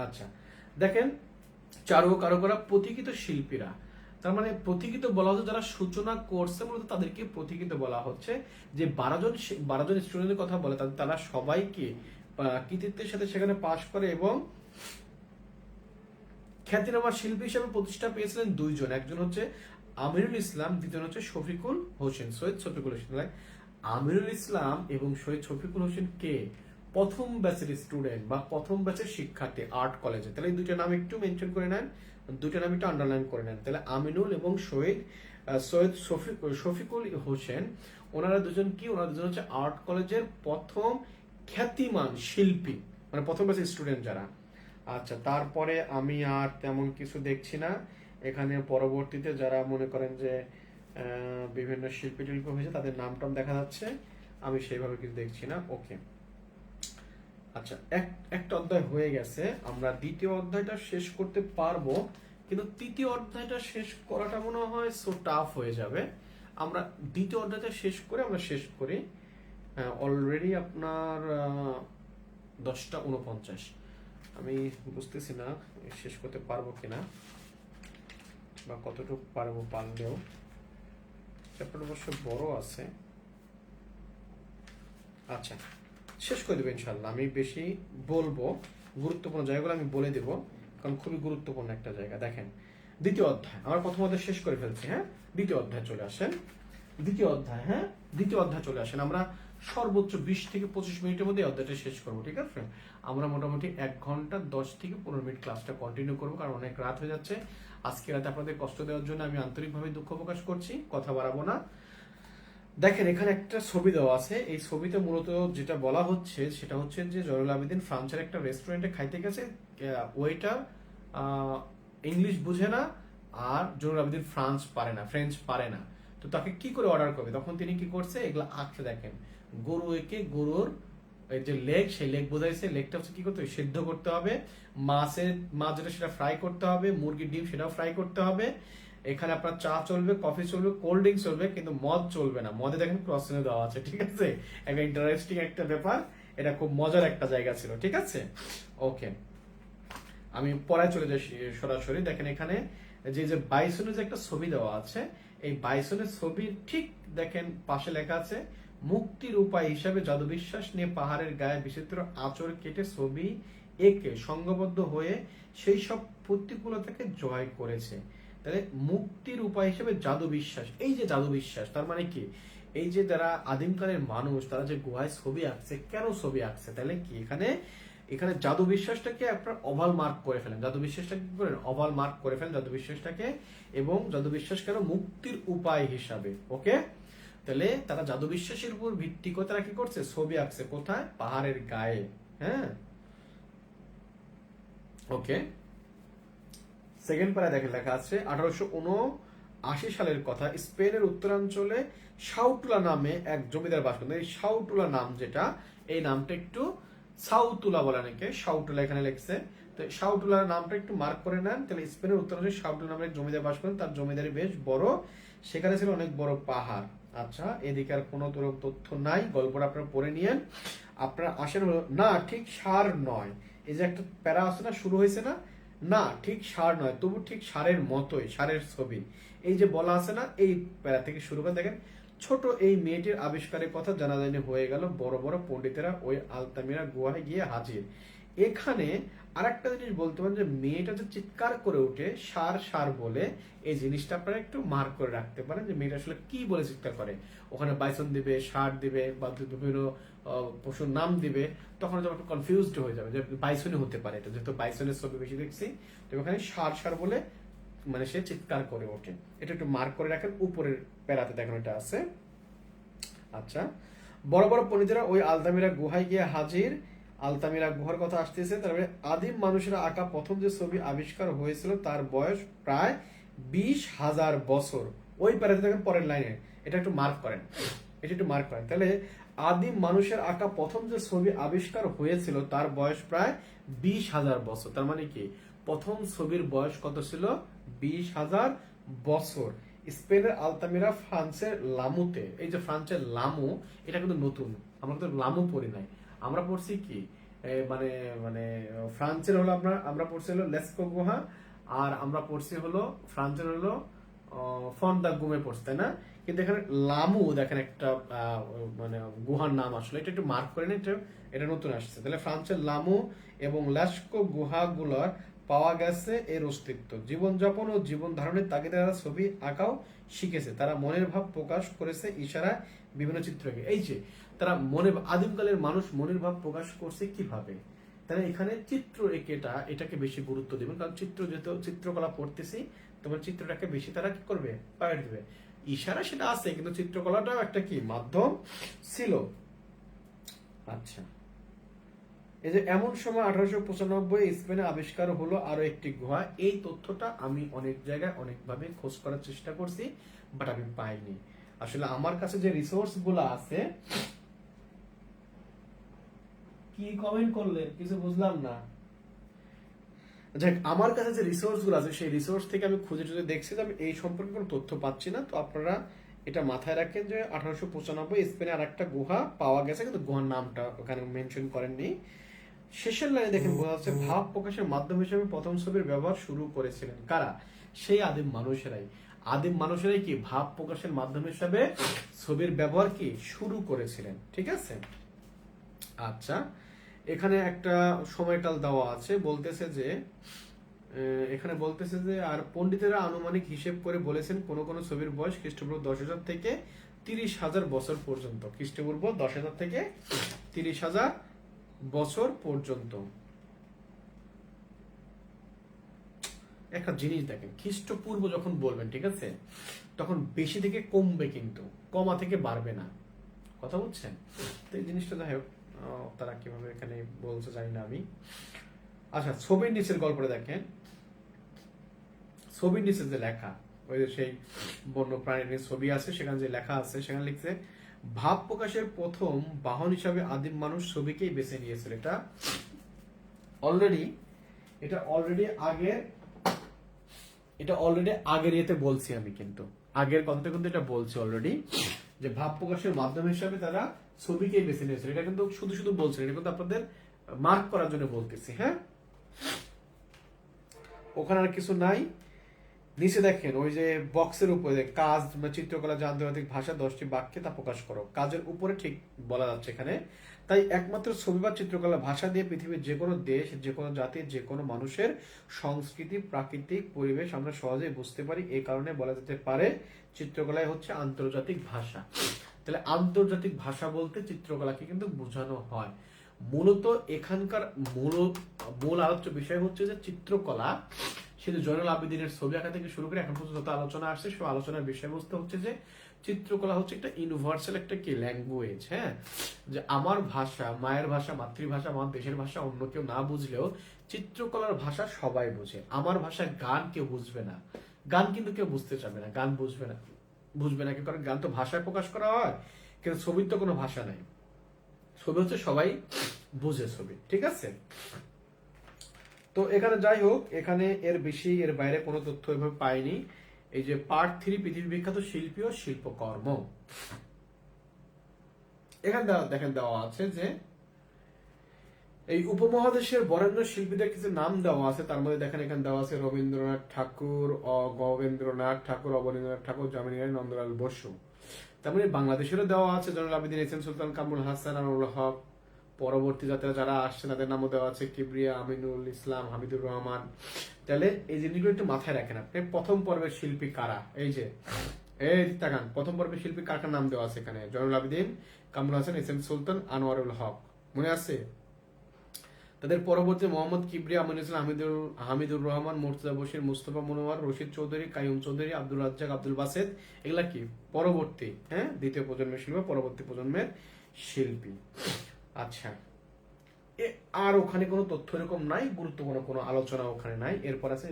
Speaker 1: আচ্ছা, দেখেন চারু কারুকলা প্রতীকিত শিল্পীরা, তার মানে প্রতীকিত বলা হচ্ছে যারা সূচনা করছে মূলত তাদেরকে প্রতীকিত বলা হচ্ছে। যে 12জন স্টুডেন্টের কথা বলে তারা সবাইকে কৃতিত্বের সাথে সেখানে পাশ করে এবং খ্যাতিনামা শিল্পী হিসেবে প্রতিষ্ঠা পেয়েছিলেন 2 জন। একজন হচ্ছে আমিরুল ইসলাম, দ্বিতীয় হচ্ছে শফিকুল হোসেন, সৈয়দ শফিকুল হোসেন। আমিরুল ইসলাম এবং সৈয়দ শফিকুল হোসেন কে? প্রথম ব্যাচের স্টুডেন্ট বা প্রথম ব্যাচের শিক্ষার্থী আর্ট কলেজে। তাহলে এই দুইটা নাম একটু মেনশন করে নেন, দুইটা নাম একটু আন্ডারলাইন করে নেন। তাহলে আমিনুল এবং সৈয়দ শফিকুল হোসেন, ওনারা দুজন কি? ওনারা দুজন হচ্ছে আর্ট কলেজের প্রথম খ্যাতিমান শিল্পী, মানে প্রথম ব্যাচের স্টুডেন্ট যারা। আচ্ছা, তারপরে আমি আর তেমন কিছু দেখছি না এখানে। পরবর্তীতে যারা মনে করেন যে বিভিন্ন শিল্পী টিল্পী হয়েছে তাদের নাম টাম দেখা যাচ্ছে, আমি সেইভাবে কিছু দেখছি না। ওকে, আচ্ছা, একটা অধ্যায় হয়ে গেছে, আমরা দ্বিতীয় অধ্যায়টা শেষ করতে পারবো, কিন্তু তৃতীয় অধ্যায়টা শেষ করাটা মনে হয় সো টাফ হয়ে যাবে। আমরা দ্বিতীয় অধ্যায়টা শেষ করে আমরা শেষ করি। অলরেডি আপনার 10:49, আমি বুঝতেছি না শেষ করতে পারবো কিনা বা কতটুকু পারবো, পারলেও চ্যাপ্টার অবশ্য বড় আছে। আচ্ছা, শেষ করে দেবো ইনশাল্লাহ। আমি বেশি বলবো, গুরুত্বপূর্ণ জায়গাগুলো আমি বলে দেবো, কারণ খুবই গুরুত্বপূর্ণ একটা জায়গা। দেখেন দ্বিতীয় অধ্যায়, আমার প্রথম অধ্যায় শেষ করে ফেলছি। হ্যাঁ, দ্বিতীয় অধ্যায় চলে আসেন। দ্বিতীয় অধ্যায়, হ্যাঁ দ্বিতীয় অধ্যায় চলে আসেন। আমরা সর্বোচ্চ 20 থেকে 25 মিনিটের মধ্যে অধ্যায়টা শেষ করবো, ঠিক আছে? আমরা মোটামুটি 1 ঘন্টা 10 থেকে 15 মিনিট ক্লাসটা কন্টিনিউ করবো, কারণ অনেক রাত হয়ে যাচ্ছে। আজকে রাতে আপনাদের কষ্ট দেওয়ার জন্য আমি আন্তরিকভাবে দুঃখ প্রকাশ করছি, কথা বাড়াবো না। দেখেন এখানে একটা ছবি দেওয়া আছে, এই ছবিতে মূলত যেটা বলা হচ্ছে সেটা হচ্ছে যে জয়নুল আবেদিন ফ্রান্সের একটা রেস্টুরেন্টে খাইতে গেছে, ওয়েটার ইংলিশ বুঝে না আর জয়নুল আবেদিন ফ্রেঞ্চ পারে না, তো তাকে কি করে অর্ডার করবে? তখন তিনি কি করছে, এগুলো আঁকতে দেখেন, গরু একে গরুর এই যে লেগ, সেই লেগ বোঝাইছে, লেগটা হচ্ছে কি করতে হবে? সিদ্ধ করতে হবে। মাছ যেটা সেটা ফ্রাই করতে হবে, মুরগির ডিম সেটাও ফ্রাই করতে হবে। এখানে আপনার চা চলবে, কফি চলবে, কোল্ড ড্রিঙ্কস চলবে, কিন্তু মদ চলবে না। মদে দেখেন ক্রস চিহ্ন দেওয়া আছে, ঠিক আছে? একটা ইন্টারেস্টিং একটা ব্যাপার, এটা খুব মজার একটা জায়গা ছিল, ঠিক আছে? ওকে, আমি পড়ায় চলে যাই সরাসরি। দেখেন এখানে যে বাইসনের যে একটা ছবি দেওয়া আছে, এই বাইসনের ছবির ঠিক দেখেন পাশে লেখা আছে মুক্তির উপায় হিসাবে জাদু বিশ্বাস নিয়ে পাহাড়ের গায়ে বিচিত্র আঁচড় কেটে ছবি একে সংঘবদ্ধ হয়ে সেই সব প্রতিকূলতাকে জয় করেছে। তাহলে মুক্তির উপায় হিসেবে জাদু বিশ্বাস, এই যে জাদু বিশ্বাস তার মানে কি? এই যে যারা আদিমকালের মানুষ তারা যে গুহায় ছবি আঁকছে, কেন ছবি আঁকছে? তাহলে কি এখানে জাদু বিশ্বাসটাকে আপনার ওভাল মার্ক করে ফেলেন, জাদু বিশ্বাসটাকে কি করেন? ওভাল মার্ক করে ফেলেন জাদু বিশ্বাসটাকে, এবং জাদু বিশ্বাস কেন? মুক্তির উপায় হিসাবে। ওকে, তাহলে তারা জাদু বিশ্বাসের উপর ভিত্তি করে তারা কি করছে? ছবি আঁকছে। কোথায়? পাহাড়ের গায়ে। হ্যাঁ, ওকে। সেকেন্ড প্যারা দেখেন লেখা আছে 1879 সালের কথা, স্পেনের উত্তরাঞ্চলে সাউটুলা নামে এক জমিদার বাস করতেন। এই সাউটুলা নাম যেটা, এই নামটা একটু সাউতুলা বলে অনেকে, সাউটুলা এখানে লেখছে। তো সাউটুলার নামটা একটু মার্ক করে নেন। তাহলে স্পেনের উত্তরাঞ্চলে সাউটুলা নামে এক জমিদার বাস করেন, তার জমিদারি বেশ বড়, সেখানে ছিল অনেক বড় পাহাড়। আচ্ছা, এদিকে আর কোনো তথ্য নাই, গল্পটা আপনারা পড়ে নিয়েন। আপনারা আসেন না, ঠিক সার নয়। এই যে একটা প্যারা আছে না, শুরু হয়েছে না, না ঠিক সার নয়, তবু ঠিক সারের মতোই, সারের ছবি। এই যে বলা আছে না, এই প্যারা থেকে শুরু করে দেখেন, ছোট এই মেয়েটির আবিষ্কারের কথা জানাজানি হয়ে গেল, বড় বড় পণ্ডিতেরা ওই আলতামিরা গুহায় গিয়ে হাজির। এখানে আরেকটা জিনিস বলতে পারেন যে মেয়েটা যে চিৎকার করে উঠে সার সার বলে, এই জিনিসটা আপনারা একটু মার্ক করে রাখতে পারেন যে মেয়েটা আসলে কি বলে চিৎকার করে। ওখানে বাইসন দিবে, ষাঁড় দিবে, বা বিভিন্ন পশুর নাম দিবে, তখন যখন একটু কনফিউজড হয়ে যাবে যে বাইসনই হতে পারে, এটা যেহেতু বাইসনের ছবি বেশি দেখছি, তো ওখানে সার সার বলে মানে সে চিৎকার করে ওঠে। এটা একটু মার্ক করে রাখেন, উপরের প্যারাতে দেখেন এটা আছে। আচ্ছা, বড় বড় পণ্ডিতেরা ওই আলতামিরা গুহায় গিয়ে হাজির। আলতামিরা গুহার কথা আসতেছে, তারপরে আদিম মানুষেরা আঁকা প্রথম যে ছবি আবিষ্কার হয়েছিল তার বয়স প্রায় 20,000 বছর। ওই প্যারাতে দেখেন পরের লাইনে, এটা একটু মার্ক করেন, এটা একটু মার্ক করেন। তাহলে আদিম মানুষের আঁকা প্রথম যে ছবি আবিষ্কার হয়েছিল তার বয়স প্রায় 20,000 বছর। তার মানে কি প্রথম ছবির বয়স কত ছিল? 20,000 বছর। স্পেনের আলতামিরা, ফ্রান্সের লামুতে, এই যে ফ্রান্সের লামু, এটা কিন্তু নতুন, আমরা কিন্তু লামু পড়ি নাই, আমরা পড়ছি কি মানে মানে ফ্রান্সের হলো আমরা পড়ছি হলো লেস্কো গুহা, আর আমরা পড়ছি হলো ফ্রান্সের হলো ফন দা গুমে পড়ছি, তাই না? কিন্তু এখানে লামু দেখেন একটা মানে গুহার নাম, আসলে এটা একটু মার্ক করে নিন, এটা নতুন আসছে। তাহলে ফ্রান্সের লামু এবং লেস্কো গুহাগুলোর পাওয়া গেছে এর অস্তিত্ব। জীবনযাপন ও জীবন ধারণের তাগিদে তারা ছবি আঁকাও শিখেছে, তারা মনের ভাব প্রকাশ করেছে ইশারা বিভিন্ন চিত্রকে। এই যে তারা আদিমকালের মানুষ মনের ভাব প্রকাশ করছে কিভাবে, তাহলে এখানে চিত্র এঁকেটা এটাকে বেশি গুরুত্ব দিবেন, কারণ চিত্র যেহেতু চিত্রকলা পড়তেছি, তোমার চিত্রটাকে বেশি তারা কি করবে, পাইট দিবে। ইশারা সেটা আছে, কিন্তু চিত্রকলাটাও একটা কি মাধ্যম ছিল। আচ্ছা, এই যে এমন সময় 1895 স্পেনে আবিষ্কার হলো আরো একটি গুহা। এই তথ্যটা আমি অনেক জায়গায় অনেকভাবে খোঁজ করার চেষ্টা করছি, বাট আমি পাইনি। আসলে আমার কাছে যে রিসোর্স গুলো আছে, কি কমেন্ট করলে কিছু বুঝলাম না। যাক, আমার কাছে যে রিসোর্স গুলো আছে সেই রিসোর্স থেকে আমি খুঁজে টুজে দেখছি যে আমি এই সম্পর্কে কোনো তথ্য পাচ্ছি না। তো আপনারা এটা মাথায় রাখেন যে 1895 স্পেনে আর একটা গুহা পাওয়া গেছে, কিন্তু গুহার নামটা ওখানে মেনশন করেননি। শেষের লাইনে দেখেন বোঝা যাচ্ছে ভাব প্রকাশের মাধ্যম হিসেবে প্রথম ছবির ব্যবহার শুরু করেছিলেন কারা? সেই আদিম মানুষেরাই। আদিম মানুষেরাই কি ভাব প্রকাশের মাধ্যম হিসেবে ছবির ব্যবহার কি শুরু করেছিলেন, ঠিক আছে? আচ্ছা, এখানে একটা সময়কাল দেওয়া আছে, বলতেছে যে এখানে বলতেছে যে আর পণ্ডিতেরা আনুমানিক হিসেব করে বলেছেন কোন কোন ছবির বয়স খ্রিস্টপূর্ব 10,000 থেকে 30,000 বছর পর্যন্ত। খ্রিস্টপূর্ব 10,000 থেকে 30,000 বছর পর্যন্ত। একটা জিনিস দেখেন, খ্রিস্টপূর্ব যখন বলবেন, ঠিক আছে, তখন বেশি থেকে কমবে, কিন্তু কমা থেকে বাড়বে না, কথা বুঝছেন? তো এই জিনিসটা যাই হোক, তারা কিভাবে এখানে বলছে জানি না আমি। আচ্ছা, ছবির নিচের গল্পটা দেখেন, ছবির নিচে যে লেখা, ওই যে সেই বন্য প্রাণীর ছবি আছে, সেখানে যে লেখা আছে সেখানে লিখছে ভাব প্রকাশের প্রথম বাহন হিসাবে আদিম মানুষ ছবিকেই বেছে নিয়েছিল। এটা অলরেডি আগের ইয়েতে বলছি আমি, কিন্তু আগের কথাটা কিন্তু এটা বলছি অলরেডি, যে ভাব প্রকাশের মাধ্যম হিসাবে তারা ছবিকেই বেছে নিয়েছিল। এটা কিন্তু শুধু শুধু বলছে, এটা কিন্তু আপনাদের মার্ক করার জন্য বলতেছি, হ্যাঁ? ওখানে আর কিছু নাই। নিচে দেখেন ওই যে বক্সের উপরে কাজ, চিত্রকলা যে আন্তর্জাতিক ভাষা 10টি বাক্যে তা প্রকাশ করো, কাজের উপরে ঠিক বলা যাচ্ছে এখানে। তাই একমাত্র ছবি বা চিত্রকলা ভাষা দিয়ে পৃথিবীর যে কোনো দেশ, যে কোনো জাতির, যে কোনো মানুষের সংস্কৃতি, প্রাকৃতিক পরিবেশ আমরা সহজেই বুঝতে পারি। এই কারণে বলা যেতে পারে চিত্রকলাই হচ্ছে আন্তর্জাতিক ভাষা। তাহলে আন্তর্জাতিক ভাষা বলতে চিত্রকলাকে কিন্তু বোঝানো হয়। মূলত এখানকার মূল আলোচ্য বিষয় হচ্ছে যে চিত্রকলা, সেটা জয়নুল আবেদিনের ছবি আঁকা থেকে শুরু করে এখন পর্যন্ত যত আলোচনা আসছে, সব আলোচনার বিষয়বস্তু হচ্ছে যে চিত্রকলা হচ্ছে একটা ইউনিভার্সাল একটা কি ল্যাঙ্গুয়েজ, হ্যাঁ? যে আমার ভাষা, মায়ের ভাষা, মাতৃভাষা, আমার দেশের ভাষা অন্য কেউ না বুঝলেও চিত্রকলার ভাষা সবাই বোঝে। আমার ভাষা গান কেউ বুঝবে না, গান কিন্তু কেউ বুঝতে চাবে না, গান বুঝবে না, কারণ গান তো ভাষায় প্রকাশ করা হয়, কিন্তু ছবির তো কোনো ভাষা নাই। ছবি হচ্ছে সবাই বুঝে ছবি, ঠিক আছে? তো এখানে যাই হোক, এখানে এর বেশি এর বাইরে কোনো তথ্য এভাবে পাইনি। এই যে পার্ট 3 পৃথিবী বিখ্যাত শিল্পী ও শিল্পকর্ম, এখানে দেখেন দেওয়া আছে যে এই উপমহাদেশের বরেণ্য শিল্পীদের কিছু নাম দেওয়া আছে। তার মধ্যে দেখেন এখানে দেওয়া আছে রবীন্দ্রনাথ ঠাকুর, গবেন্দ্রনাথ ঠাকুর, অবনীন্দ্রনাথ ঠাকুর, যামিনী রায়, নন্দলাল বসু। তার মানে বাংলাদেশেরও দেওয়া আছে জয়নুল আবেদিন, এস এম সুলতান, কামরুল হাসান, আনোয়ারুল হক, পরবর্তী যাত্রা যারা আসছে তাদের নামও দেওয়া আছে, কিবরিয়া, আমিনুল ইসলাম, হামিদুর রহমান। তাহলে এই জিনিসগুলো একটু মাথায় রাখেন আপনি। প্রথম পর্বের শিল্পী কারা, এই যে এই তাকান, প্রথম পর্বের শিল্পী কার কার নাম দেওয়া আছে এখানে, জয়নুল আবেদিন, কামরুল হাসান, এস এম সুলতান, আনোয়ারুল হক, মনে আছে? তাদের পরবর্তী মোহাম্মদ কিবরিয়া, আমিনুল ইসলাম, হামিদুর রহমান, মুর্তজা বশির, মুস্তফা মনোয়ার, রশিদ চৌধুরী, কাইয়ুম চৌধুরী, আব্দুল রাজ্জাক, আব্দুল বাসেদ, এগুলা কি পরবর্তী, হ্যাঁ, দ্বিতীয় প্রজন্মের শিল্পী, পরবর্তী প্রজন্মের শিল্পী। আচ্ছা, আর ওখানে কোনো তথ্য এরকম নাই, গুরুত্বপূর্ণ কোনো আলোচনা ওখানে নাই। এরপর আছে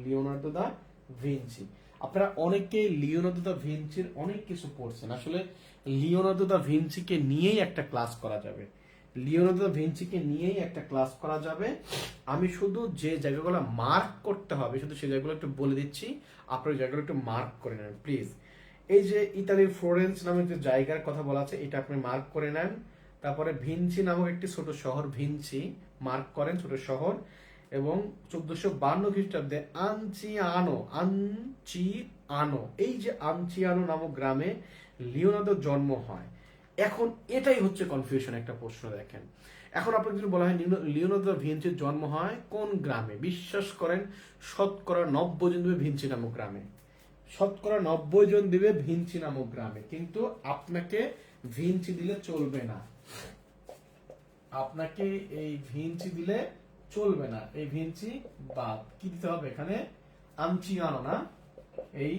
Speaker 1: লিওনার্দো দা ভিঞ্চি। আপনারা অনেকে লিওনার্দো দা ভিঞ্চির অনেক কিছু পড়ছেন, আসলে লিওনার্দো দা ভিঞ্চিকে নিয়েই একটা ক্লাস করা যাবে, লিওনার্দো দা ভিঞ্চিকে নিয়েই একটা ক্লাস করা যাবে। আমি শুধু যে জায়গাগুলো মার্ক করতে হবে শুধু সেই জায়গাগুলো একটু বলে দিচ্ছি, আপনার জায়গাগুলো একটু মার্ক করে নেন প্লিজ। এই যে ইতালির ফ্লোরেন্স নামে যে জায়গার কথা বলা আছে, এটা আপনি মার্ক করে নেন। তারপরে ভিঞ্চি নামক একটি ছোট শহর, ভিঞ্চি মার্ক করেন, ছোট শহর। এবং 1452 খ্রিস্টাব্দে আনচিয়ানো, এই যে আনচিয়ানো নামক গ্রামে লিওনার্দোর জন্ম হয়। এখন এটাই হচ্ছে কনফিউশন একটা প্রশ্ন। দেখেন, এখন আপনাকে যদি বলা হয় লিওনার্দো দা ভিঞ্চির জন্ম হয় কোন গ্রামে, বিশ্বাস করেন শতকরা 90 জন দিবে ভিঞ্চি নামক গ্রামে, শতকরা 90 জন দিবে ভিঞ্চি নামক গ্রামে। কিন্তু আপনাকে ভিঞ্চি দিলে চলবে না, আপনাকে এই ভিঞ্চি দিলে চলবে না, এই ভিঞ্চি বাদ। কি দিতে হবে এখানে? আনচিয়ানো, না এই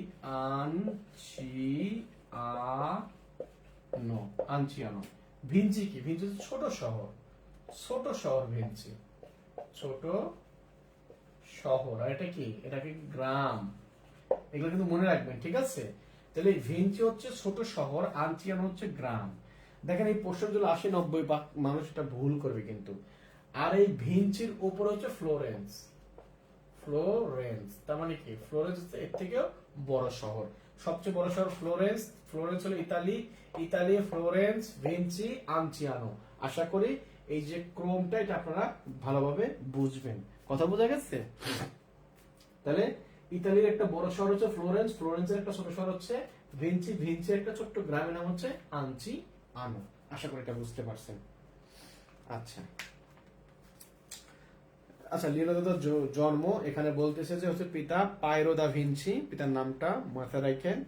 Speaker 1: আনচিয়ানো। ভিঞ্চি কি? ভিঞ্চি ছোট শহর, ছোট শহর ভিঞ্চি, ছোট শহর। আর এটা কি? এটাকে গ্রাম। এগুলো কিন্তু মনে রাখবেন, ঠিক আছে? তাহলে ভিঞ্চি হচ্ছে ছোট শহর, আনচিয়ানো হচ্ছে গ্রাম। দেখেন এই প্রশ্নগুলো 80-90 মানুষ এটা ভুল করবে কিন্তু। আর এই ভিঞ্চির উপরে হচ্ছে ফ্লোরেন্স, ফ্লোরেন্স তার মানে কি? ফ্লোরেন্স হচ্ছে এর থেকেও বড় শহর, সবচেয়ে বড় শহর ফ্লোরেন্স। ফ্লোরেন্স হলো ইতালি, ইতালি, ফ্লোরেন্স, ভিঞ্চি, আনচিয়ানো। আশা করি এই যে ক্রমটা এটা আপনারা ভালোভাবে বুঝবেন। কথা বোঝা গেছে? তাহলে ইতালির একটা বড় শহর হচ্ছে ফ্লোরেন্স, ফ্লোরেন্সের একটা ছোট শহর হচ্ছে ভিঞ্চি, ভিঞ্চির একটা ছোট্ট গ্রামের নাম হচ্ছে আনচিয়ানো। আশা করি এটা বুঝতে পারছেন। আচ্ছা আচ্ছা, লিওনার্দোর জন্ম এখানে বলতেছে যে হচ্ছে পিতা পায়রো দা ভিঞ্চি, পিতার নামটা মাথায় রাখেন।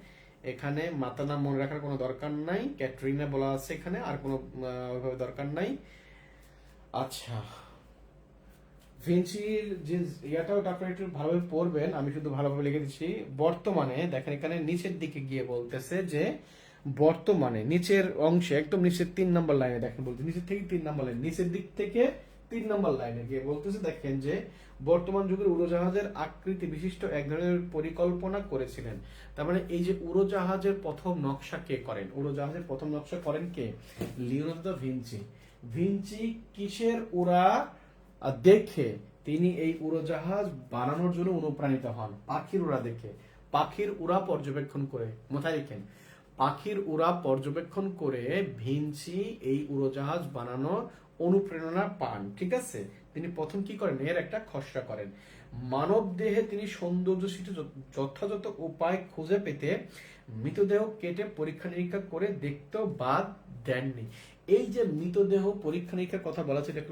Speaker 1: এখানে মাতার নাম মনে রাখার কোনো দরকার নাই, ক্যাটরিনা বলা আছে এখানে, আর কোনো ওইভাবে দরকার নাই। আচ্ছা, ভিঞ্চির যে ইয়াটাও আপনারা একটু ভালোভাবে পড়বেন, আমি শুধু ভালোভাবে লিখে দিচ্ছি। বর্তমানে দেখেন এখানে নিচের দিকে গিয়ে বলতেছে যে বর্তমানে নিচের অংশে একদম নিচের 3 নম্বর লাইনে দেখেন, বলতে নিচের থেকে 3 নম্বর লাইন, নিচের দিক থেকে 3 নম্বর লাইনে গিয়ে বলতেছে দেখেন যে বর্তমান যুগের উড়োজাহাজের আকৃতি বিশিষ্ট এক ধরনের পরিকল্পনা করেছিলেন। তার মানে এই যে উড়োজাহাজের প্রথম নকশা কে করেন? উড়োজাহাজের প্রথম নকশা করেন কে? Leonardo da Vinci. ভিঞ্চি কিসের উড়া দেখে তিনি এই উড়োজাহাজ বানানোর জন্য অনুপ্রাণিত হন? পাখির উড়া দেখে, পাখির উড়া পর্যবেক্ষণ করে। মাথায় রেখেন, পাখির উড়া পর্যবেক্ষণ করে ভিঞ্চি এই উড়োজাহাজ বানানোর অনুপ্রেরণা পান। ঠিক আছে? তিনি প্রথম কি করেন? এর একটা খসড়া করেন। মানব দেহে তিনি সৌন্দর্য সৃষ্টির যথাযথ উপায় খুঁজে পেতে মৃতদেহ কেটে পরীক্ষা নিরীক্ষা করে দেখতেও বাদ দেননি। এই যে মৃতদেহ পরীক্ষা নিরীক্ষার কথা বলা হচ্ছে, এটাকে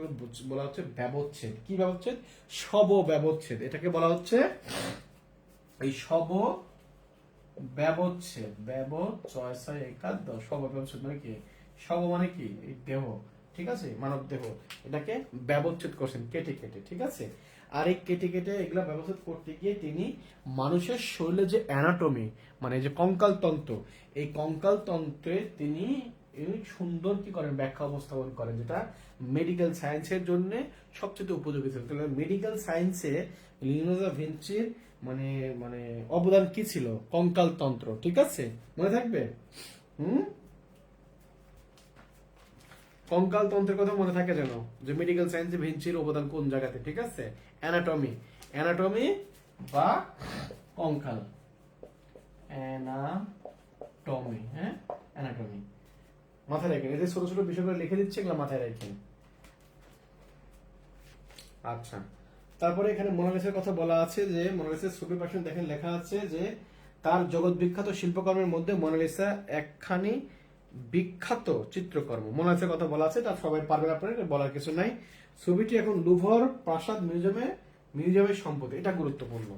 Speaker 1: বলা হচ্ছে ব্যবচ্ছেদ। কি ব্যবচ্ছেদ? শব ব্যবচ্ছেদ। এটাকে বলা হচ্ছে এই শব ব্যবচ্ছেদ। শব ব্যবচ্ছেদ মানে কি? শব মানে কি? এই দেহ, ঠিক আছে, মানব দেহ, এটাকে ব্যবচ্ছেদ করছেন কেটে কেটে। ঠিক আছে? আর এই কেটে কেটে এগুলা ব্যবচ্ছেদ করতে গিয়ে তিনি মানুষের শরীরে যে অ্যানাটমি, মানে যে কঙ্কাল তন্ত্র, এই কঙ্কাল তন্ত্রে তিনি সুন্দর কি করেন? ব্যাখ্যা উপস্থাপন করেন, যেটা মেডিকেল সায়েন্সের জন্য সবচেয়ে উপযোগী ছিল। তাহলে মেডিকেল সায়েন্সে লিওনার্দো দা ভিঞ্চির মানে মানে অবদান কি ছিল? কঙ্কাল তন্ত্র। ঠিক আছে, মনে থাকবে। কঙ্কাল তন্ত্রের কথা মনে থাকে যেন, যে মেডিকেল সায়েন্সে ভিঞ্চির অবদান কোন জায়গাতে। ঠিক আছে? অ্যানাটমি, অ্যানাটমি বা কঙ্কাল, অ্যানাটমি, হ্যাঁ অ্যানাটমি। মাথায় রাখেন, এই যে ছোট ছোট বিষয়গুলো লিখে দিচ্ছে, এগুলো মাথায় রাখেন। আচ্ছা, তারপরে এখানে মোনালিসার কথা বলা আছে, যে মোনালিসার ছবির পাশে দেখেন লেখা আছে যে তার জগৎ বিখ্যাত শিল্পকর্মের মধ্যে মোনালিসা একখানি বিখ্যাত চিত্রকর্ম মোনালিসার কথা বলা আছে, তার সবাই পারবেন আপনারা, বলার কিছু নাই। ছবিটি এখন লুভর প্রাসাদ মিউজিয়ামের সম্পত্তি, এটা গুরুত্বপূর্ণ।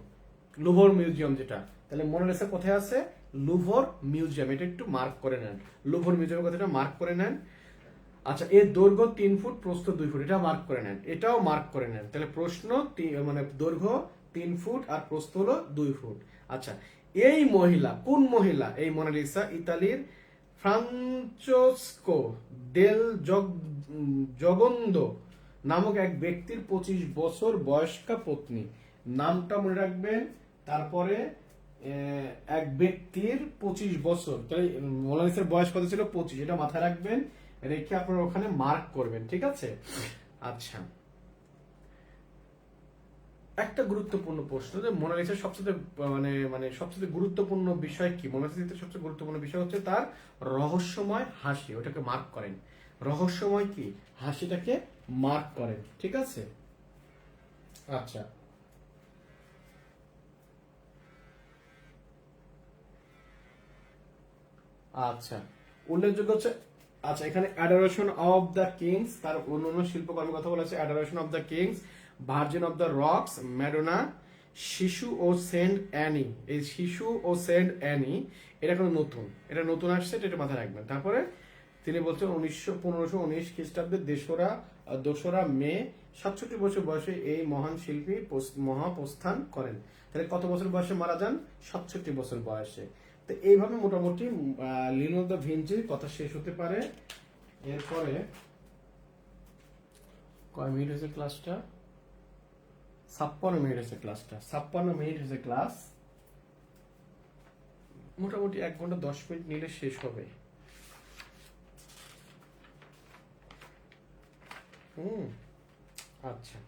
Speaker 1: লুভর মিউজিয়াম যেটা, তাহলে মোনালিসা কোথায় আছে? লুভর মিউজিয়াম, এটা একটু মার্ক করে নেন। লুভর মিউজিয়ামের কথাটা মার্ক করে নেন। আচ্ছা, এর দৈর্ঘ্য 3 ফুট, প্রস্থ 2 ফুট, এটা মার্ক করে নেন, এটাও মার্ক করে নেন। তাহলে প্রশ্ন মানে দৈর্ঘ্য 3 ফুট আর প্রস্থ হলো 2 ফুট। আচ্ছা, এই মহিলা কোন মহিলা? এই মোনালিসা ইতালির ফ্রান্সেস্কো দেল জগন্দো নামক এক ব্যক্তির 25 বছর বয়স্কা পত্নী। নামটা মনে রাখবেন। তারপরে এক ব্যক্তির 25 বছর, তাহলে মোনালিসার বয়স কত ছিল? 25, এটা মাথায় রাখবেন, রেখে আপনারা ওখানে মার্ক করবেন, ঠিক আছে? আচ্ছা, একটা গুরুত্বপূর্ণ প্রশ্ন, যে মোনালিসার সবচেয়ে মানে মানে সবচেয়ে গুরুত্বপূর্ণ বিষয় কি? মোনালিসার সবচেয়ে গুরুত্বপূর্ণ বিষয় হচ্ছে তার রহস্যময় হাসি, ওটাকে মার্ক করেন। রহস্যময় কি? হাসিটাকে মার্ক করেন, ঠিক আছে? আচ্ছা, আচ্ছা, উল্লেখযোগ্য হচ্ছে, আচ্ছা এখানে অ্যাডোরেশন অফ দ্য কিংস, তার অন্যান্য শিল্পকর্মের কথা বলা আছে। Adoration of the Kings, Virgin of the Rocks, Madonna, শিশু ও সেন্ট অ্যানি। এই শিশু ও সেন্ট অ্যানি এটা কোনো নতুন, এটা নতুন আসছে, এটা মাথায় রাখবেন। তারপরে তিনি বলছেন 1519 খ্রিস্টাব্দে 2রা মে 67 বছর বয়সে এই মহান শিল্পী মহাপ্রস্থান করেন। তাহলে কত বছর বয়সে মারা যান? 67 বছর বয়সে। তো এইভাবে মোটামুটি লিওনার্দো দা ভিঞ্চির কথা শেষ হতে পারে। এরপরে কয় মিনিট হয়েছে ক্লাসটা? 56 মিনিট হয়েছে ক্লাসটা, 56 মিনিট হয়েছে ক্লাস। মোটামুটি 1 ঘন্টা 10 মিনিট নিলে শেষ হবে। আচ্ছা,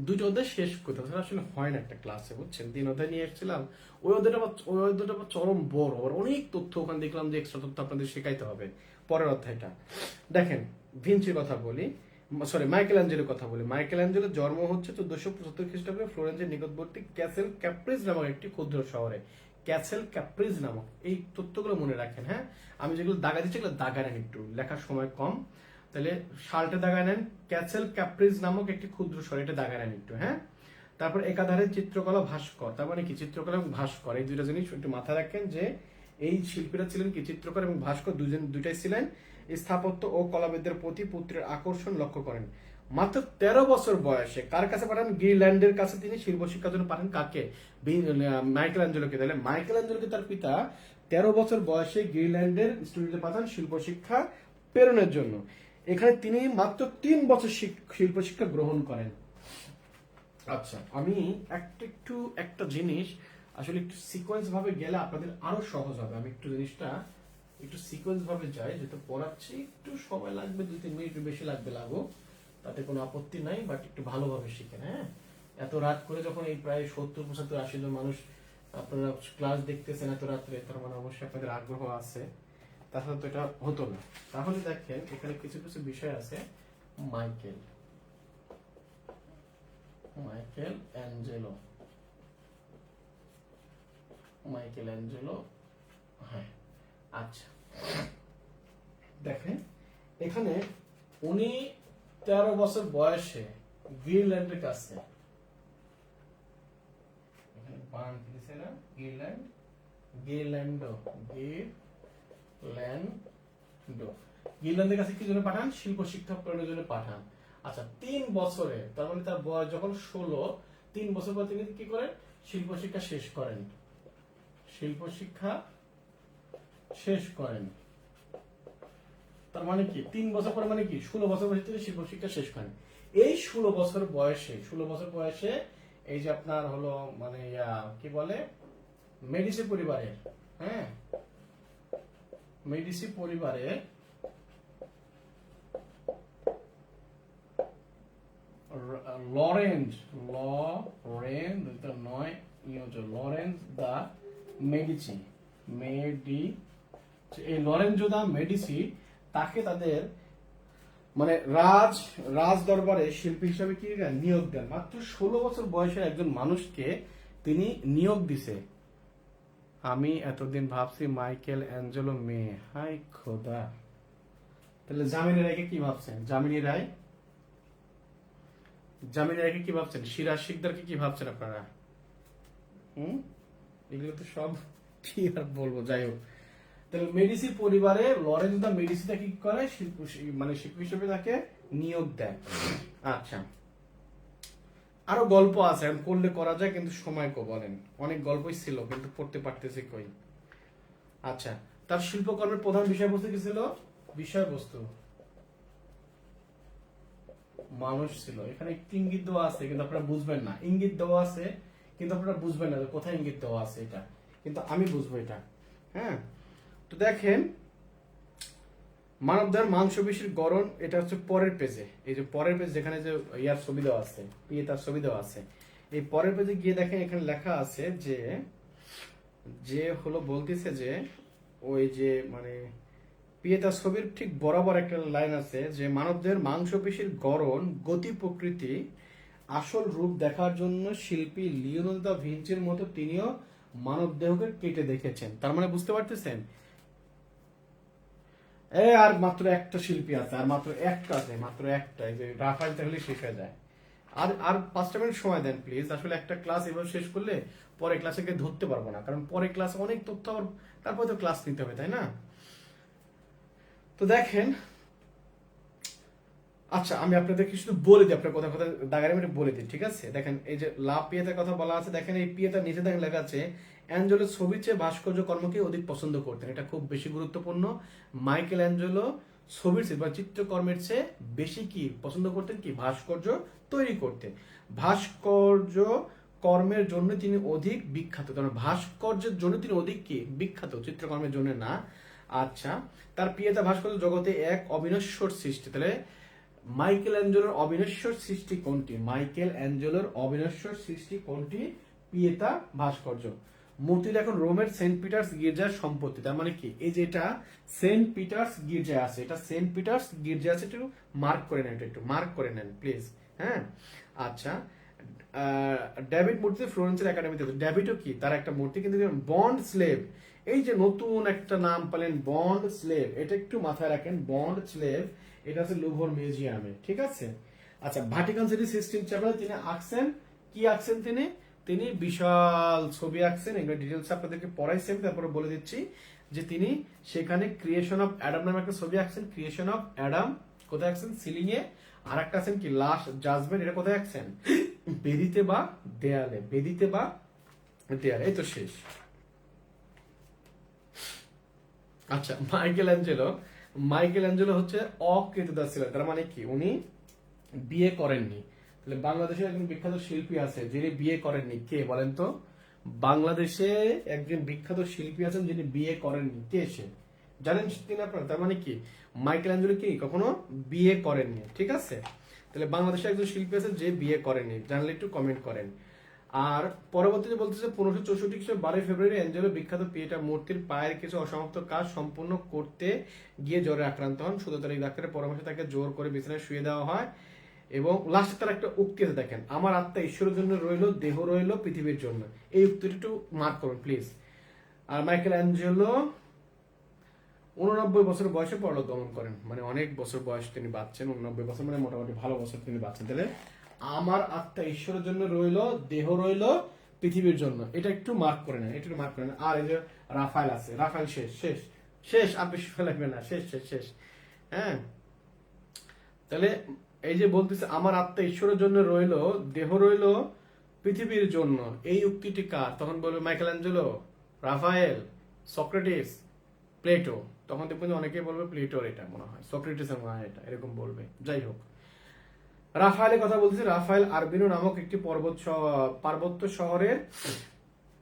Speaker 1: দুটো অধ্যায় শেষ করতে হবে, আসলে হয় না একটা ক্লাসে, বুঝছেন? 3 অধ্যায় নিয়ে এসেছিলাম, ওই অধ্যায়টা চরম বড়, আর অনেক তথ্য ওখানে দেখলাম যে এক্সট্রা তথ্য আপনাদের শেখাইতে হবে। পরের অধ্যায়টা দেখেন, ভিঞ্চির কথা বলি, সরি মাইকেল অ্যাঞ্জেলোর কথা বলি। মাইকেল অ্যাঞ্জেলোর জন্ম হচ্ছে 1475 খ্রিস্টাব্দে ফ্লোরেন্সের নিকটবর্তী ক্যাসেল ক্যাপ্রিজ নামক একটি ক্ষুদ্র শহরে। ক্যাসেল ক্যাপ্রিজ নামক, এই তথ্যগুলো মনে রাখেন। হ্যাঁ, আমি যেগুলো দাগা দিচ্ছি এগুলো দাগা নেন, একটু লেখার সময় কম, তাহলে সালটা দাগা নেন। ক্যাসেল ক্যাপ্রিজ নামক একটি ক্ষুদ্র শহর, এটা দাগা নেন একটু। হ্যাঁ, তারপর একাধারে চিত্রকলা ভাস্কর, তার মানে কি? চিত্রকলা এবং ভাস্কর, এই দুইটা জিনিস একটু মাথায় রাখেন, যে এই শিল্পীরা ছিলেন কি? চিত্রকর এবং ভাস্কর, দুইটাই ছিলেন। স্থাপত্য ও কলাবিদ্যার প্রতি পুত্রের আকর্ষণ লক্ষ্য করেন। মাত্র 13 বছর বয়সে কার কাছে পাঠান? গ্রিনল্যান্ডের কাছে তিনি শিল্প শিক্ষার জন্য পাঠান। কাকে? মাইকেল অ্যাঞ্জেলোকে। তাহলে মাইকেল অ্যাঞ্জেলোকে তার পিতা 13 বছর বয়সে গ্রিনল্যান্ডের স্টুডিওতে পাঠান শিল্প শিক্ষা প্রেরণের জন্য। এখানে তিনি মাত্র 3 বছর শিল্প শিক্ষা গ্রহণ করেন। আচ্ছা, আমি একটা জিনিস আসলে একটু সিকোয়েন্স ভাবে গেলে আপনাদের আরো সহজ হবে। আমি একটু জিনিসটা একটু সিকোয়েন্স ভাবে যাই, যেহেতু পড়াচ্ছি একটু সময় লাগবে, 2-3 মিনিট বেশি লাগবে, তাতে কোনো আপত্তি নাই, বাট একটু ভালোভাবে শিখেন। হ্যাঁ, এত রাত করে যখন এই প্রায় 70-75-80 জন মানুষ আপনারা ক্লাস দেখতেছেন এত রাত্রে, তার মানে অবশ্যই আপনাদের আগ্রহ আছে, তাহলে তো এটা হতো না। তাহলে দেখেন এখানে কিছু কিছু বিষয় আছে। মাইকেল অ্যাঞ্জেলো, হ্যাঁ, আচ্ছা দেখেন এখানে উনি 13 বছর বয়সে গ্রিনল্যান্ডের কাছে, গ্রিনল্যান্ডের কাছে কি জন্য পাঠান? শিল্প শিক্ষা প্রদানের জন্য পাঠান। আচ্ছা, 3 বছরে, তার মানে তার বয়স যখন 16, 3 বছর পর তিনি কি করেন? শিল্প শিক্ষা শেষ করেন। তার মানে কি? 3 বছর পরে মানে কি? 16 বছর বয়সে তিনি শিল্প শিক্ষা শেষ করেন। এই 16 বছর বয়সে এই যে আপনার হলো মানে কি বলে, মেডিসি পরিবারের, হ্যাঁ, মেডিসি পরিবারের লরেন্স দা মেডিসি, এই লরেঞ্জো দা মেডিসি তাকে তাদের মানে রাজ দরবারে শিল্পী হিসাবে কি নিয়োগ দেন। মাত্র 16 বছর বয়সের একজন মানুষকে তিনি নিয়োগ দিছে, আমি এতদিন ভাবছি মাইকেল অ্যাঞ্জেলো মেয়ে, হাই খোদা। তাহলে জামিনী রায়কে কি ভাবছেন? জামিনী রায়, জামিনী রায়কে কি ভাবছেন? সিরাজ শিকদারকে কি ভাবছেন আপনারা? হুম, এগুলো তো সব কি আর বলবো, যাই হোক। তাহলে মেডিসি পরিবারে লরেন্স দা মেডিসিটা কি করে, মানে শিল্পী হিসেবে তাকে নিয়োগ দেয়। আচ্ছা, আরো গল্প আছে, এখন করলে করা যায়, কিন্তু সময় কো বলেন, অনেক গল্পই ছিল কিন্তু পড়তে পারতেছি কই। আচ্ছা, তার শিল্পকর্মের প্রধান বিষয়বস্তু কি ছিল? বিষয়বস্তু মানুষ ছিল। এখানে একটু ইঙ্গিত দেওয়া আছে কিন্তু আপনারা বুঝবেন না, ইঙ্গিত দেওয়া আছে কিন্তু আপনারা বুঝবেন না যে কোথায় ইঙ্গিত দেওয়া আছে, এটা কিন্তু আমি বুঝবো এটা। হ্যাঁ, তো দেখেন, মানবদেহের মাংসপেশির গড়ন, এটা হচ্ছে পরের পেজে, এই যে পরের পেজ যেখানে যে ইয়ার ছবি দেওয়া আছে, তার ছবি দেওয়া আছে, এই পরের পেজে গিয়ে দেখেন এখানে লেখা আছে যে যে হলো বলতেছে যে ওই যে মানে পিয়েতার ছবির ঠিক বরাবর একটা লাইন আছে যে মানবদেহের মাংসপেশির গড়ন, গতি, প্রকৃতি, আসল রূপ দেখার জন্য শিল্পী লিওনার্দো দা ভিঞ্চির মতো তিনিও মানবদেহকে কেটে দেখেছেন। তার মানে বুঝতে পারতেছেন, আর মাত্র একটা শিল্পী আছে, আর মাত্র একটা আছে, মাত্র একটা, এই যে রাফাইল, তাহলে শেষ হয়ে যায়। আর আর 5টা মিনিট সময় দেন প্লিজ। আসলে একটা ক্লাস এবার শেষ করলে পরে ক্লাসে গিয়ে ধরতে পারবো না, কারণ পরে ক্লাসে অনেক তথ্য, আবার তারপরে তো ক্লাস নিতে হবে, তাই না? তো দেখেন, আচ্ছা আমি আপনাদেরকে শুধু বলে দিই, আপনার কথা কথা দাগারে মেরে বলে দিই, ঠিক আছে? দেখেন, এই যে লা পিয়েতার কথা বলা আছে, দেখেন এই পিয়েতার নিচে দেখেন লেখা আছে অ্যাঞ্জেলো ছবির চেয়ে ভাস্কর্য কর্মকে অধিক পছন্দ করতেন। এটা খুব বেশি গুরুত্বপূর্ণ। মাইকেল অ্যাঞ্জেলো ছবির চেয়ে বা চিত্রকর্মের চেয়ে বেশি কি পছন্দ করতেন? কি ভাস্কর্য তৈরি করতেন। ভাস্কর্য কর্মের জন্য তিনি অধিক বিখ্যাত, কারণ ভাস্কর্যের জন্য তিনি অধিক কি বিখ্যাত, চিত্রকর্মের জন্য না। আচ্ছা, তার পিয়েতা ভাস্কর্য জগতে এক অবিনশ্বর সৃষ্টি। তাহলে মাইকেল অ্যাঞ্জেলোর অবিনশ্বর সৃষ্টি কোনটি? মাইকেল অ্যাঞ্জেলোর অবিনশ্বর সৃষ্টি কোনটি? পিয়েতা ভাস্কর্য। মূর্তিটা এখন রোমের সেন্ট পিটার্স গির্জার সম্পত্তি। তার মানে কি, এই যে এটা সেন্ট পিটার্স গির্জায় আছে, এটা সেন্ট পিটার্স গির্জায় আছে, একটু মার্ক করে নেন, একটু মার্ক করে নেন প্লিজ। হ্যাঁ, আচ্ছা, ডেভিড মূর্তি ফ্লোরেন্সের একাডেমিতে। ডেভিডও কি তার একটা মূর্তি, কিন্তু বন্ড স্লেভ, এই যে নতুন একটা নাম পেলেন বন্ড স্লেভ, এটা একটু মাথায় রাখেন, বন্ড স্লেভ, এটা আছে লুভর মিউজিয়ামে, ঠিক আছে? আচ্ছা, ভাটিকান সিটি সিস্টেম চ্যাপেলে তিনি আঁকছেন, কি আঁকছেন তিনি? তিনি বিশাল ছবি আঁকছেন, এগুলো ডিটেলস আপনাদেরকে পড়াইছি, আমি তারপরে বলে দিচ্ছি যে তিনি সেখানে ক্রিয়েশন অফ অ্যাডাম নামে একটা ছবি আঁকছেন। ক্রিয়েশন অফ অ্যাডাম কোথায় আঁকছেন? সিলিং এ। আর একটা আছেন কি লাস্ট জাজমেন্ট, এটা কোথায় আঁকছেন? বেদিতে বা দেয়ালে, বেদিতে বা দেয়ালে, এই তো শেষ। আচ্ছা, মাইকেল অ্যাঞ্জেলো হচ্ছে অকৃতদাস ছিলেন। তার মানে কি, উনি বিয়ে করেননি। তাহলে বাংলাদেশে একজন বিখ্যাত শিল্পী আছে যিনি বিয়ে করেননি, কে বলেন তো? বাংলাদেশে একজন বিখ্যাত শিল্পী আছেন যিনি বিয়ে করেননি, কে সে? জানেন তিনি আপনারা? তার মানে কি, মাইকেল অ্যাঞ্জেলো কি কখনো বিয়ে করেননি, ঠিক আছে? তাহলে বাংলাদেশে একজন শিল্পী আছে যে বিয়ে করেননি, জানলে একটু কমেন্ট করেন। আর পরবর্তীতে বলতেছে 1564 খ্রিস্টাব্দে 12 ফেব্রুয়ারি অ্যাঞ্জেলো বিখ্যাত পিয়েটা মূর্তির পায়ের কিছু অসমাপ্ত কাজ সম্পূর্ণ করতে গিয়ে জ্বরে আক্রান্ত হন। 17 তারিখ ডাক্তারের পরামর্শে তাকে জোর করে বিছানায় শুয়ে দেওয়া হয়, এবং লাস্টে তার একটা উক্তি আছে, দেখেন, আমার আত্মা ঈশ্বরের জন্য রইল, দেহ রইল পৃথিবীর জন্য। এই উক্তিটি একটু মার্ক করুন প্লিজ। আর মাইকেল অ্যাঞ্জেলো 89 বছর বয়সে পরলোক গমন করেন, মানে অনেক বছর বয়স তিনি বাঁচছেন, 89 বছর মানে মোটামুটি ভালো বছর তিনি বাঁচছেন। তাহলে আমার আত্মা ঈশ্বরের জন্য রইল, দেহ রইল পৃথিবীর জন্য, এটা একটু মার্ক করে নেন, একটু মার্ক করে নেন। আর এই যে রাফায়েল আছে, রাফায়েল শেষ শেষ শেষ, আর বেশি লাগবে না, শেষ শেষ শেষ। হ্যাঁ, তাহলে এই যে বলতেছে আমার আত্মা ঈশ্বরের জন্য রইল, দেহ রইল পৃথিবীর জন্য, এই উক্তিটি কার? তখন বলবে Michelangelo, Raphael, Socrates, Plato. তখন দেখবেন অনেকেই বলবে প্লেটোর, এটা মনে হয় সক্রেটিসের মনে হয় এটা, এরকম বলবে। যাই হোক, রাফায়েলের কথা বলতেছি। রাফায়েল আরবিনো নামক একটি পার্বত্য শহরের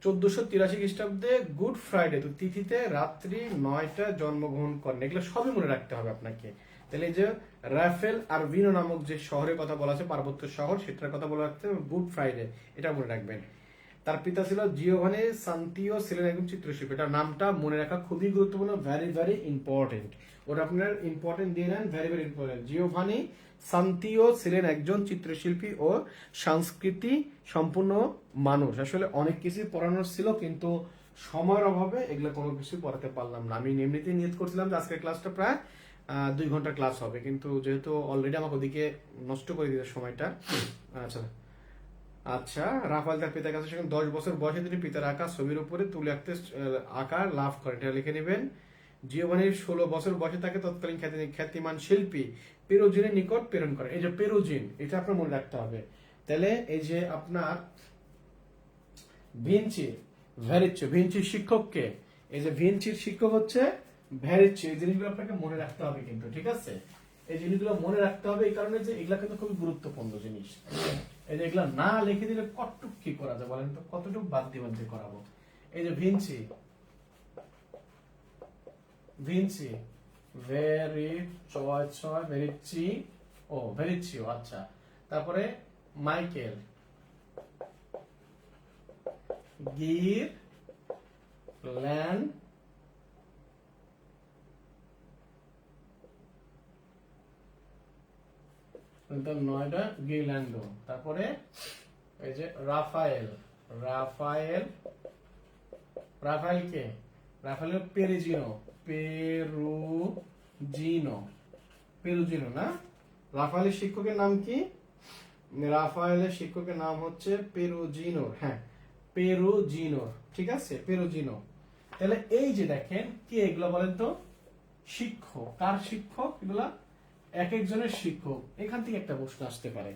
Speaker 1: 1483 খ্রিস্টাব্দে গুড ফ্রাইডে তো তিথিতে রাত্রি 9টায় জন্মগ্রহণ করেন। এগুলো সবই মনে রাখতে হবে আপনাকে। তাহলে এই যে রাফেল আরভিনো নামক যে শহরের কথা বলা আছে, পার্বত্য শহর, সেটার কথা বলা রাখতে হবে, গুড ফ্রাইডে, এটা মনে রাখবেন। তার পিতা ছিল জিওভানি সান্তিও, ছিলেন একজন চিত্রশিল্পী। এটার নামটা মনে রাখা খুবই গুরুত্বপূর্ণ, ভেরি ভেরি ইম্পর্টেন্ট। ওটা আপনার ইম্পর্টেন্ট দিয়ে নেন, ভেরি ভেরি ইম্পর্টেন্ট। জিওভানি সান্তিও ছিলেন একজন চিত্রশিল্পী ও সংস্কৃতি সম্পূর্ণ মানুষ। আসলে অনেক কিছুই পড়ানোর ছিল, কিন্তু সময়ের অভাবে এগুলো কোনো কিছু পড়াতে পারলাম না। আমি এমনিতেই নিয়ত করছিলাম যে আজকের ক্লাসটা প্রায় 2 ঘন্টা ক্লাস হবে, কিন্তু যেহেতু অলরেডি আমাকে ওদিকে নষ্ট করে দিতে সময়টা। আচ্ছা আচ্ছা, রাফাল তার পিতার কাছে যখন 10 বছর বয়সে তিনি পিতার আঁকা ছবির উপরে তুলে আঁকতে আঁকা লাভ করেন, এটা লিখে নেবেন। জিওভানির 16 বছর বয়সে তাকে তৎকালীন খ্যাতিমান শিল্পী পেরুজিনের নিকট প্রেরণ করেন। এই যে পেরুজিন, এটা আপনার মনে রাখতে হবে। তাহলে এই যে আপনার ভিঞ্চি, ভিঞ্চির শিক্ষককে, এই যে ভিঞ্চির শিক্ষক হচ্ছে ভ্যারিচি। এই জিনিসগুলো আপনাকে মনে রাখতে হবে কিন্তু, ঠিক আছে? এই জিনিসগুলো মনে রাখতে হবে এই কারণে যে এগুলা কিন্তু খুবই গুরুত্বপূর্ণ জিনিস। এই যে এগুলা না লিখে দিলে কতটুক কি করা যায় বলেন তো, কতটুক বাদ দিয়ে করাবো? এই যে ভিঞ্চি, ভিঞ্চি ভেরিচি, ও ভেরিচিও, আচ্ছা। তারপরে মাইকেল গির ল্যান্ড নয়ডা গিরল্যান্ডো। তারপরে এই যে রাফায়েল, রাফায়েলকে রাফায়েল পেরুজিনো না। রাফায়েলের শিক্ষকের নাম কি? রাফায়েলের শিক্ষকের নাম হচ্ছে পেরুজিনোর, হ্যাঁ পেরুজিনোর, ঠিক আছে, পেরুজিনো। তাহলে এই যে দেখেন কি এগুলো বলেন তো, শিক্ষক, কার শিক্ষক এগুলা? এক একজনের শিক্ষক। এখান থেকে একটা প্রশ্ন আসতে পারে,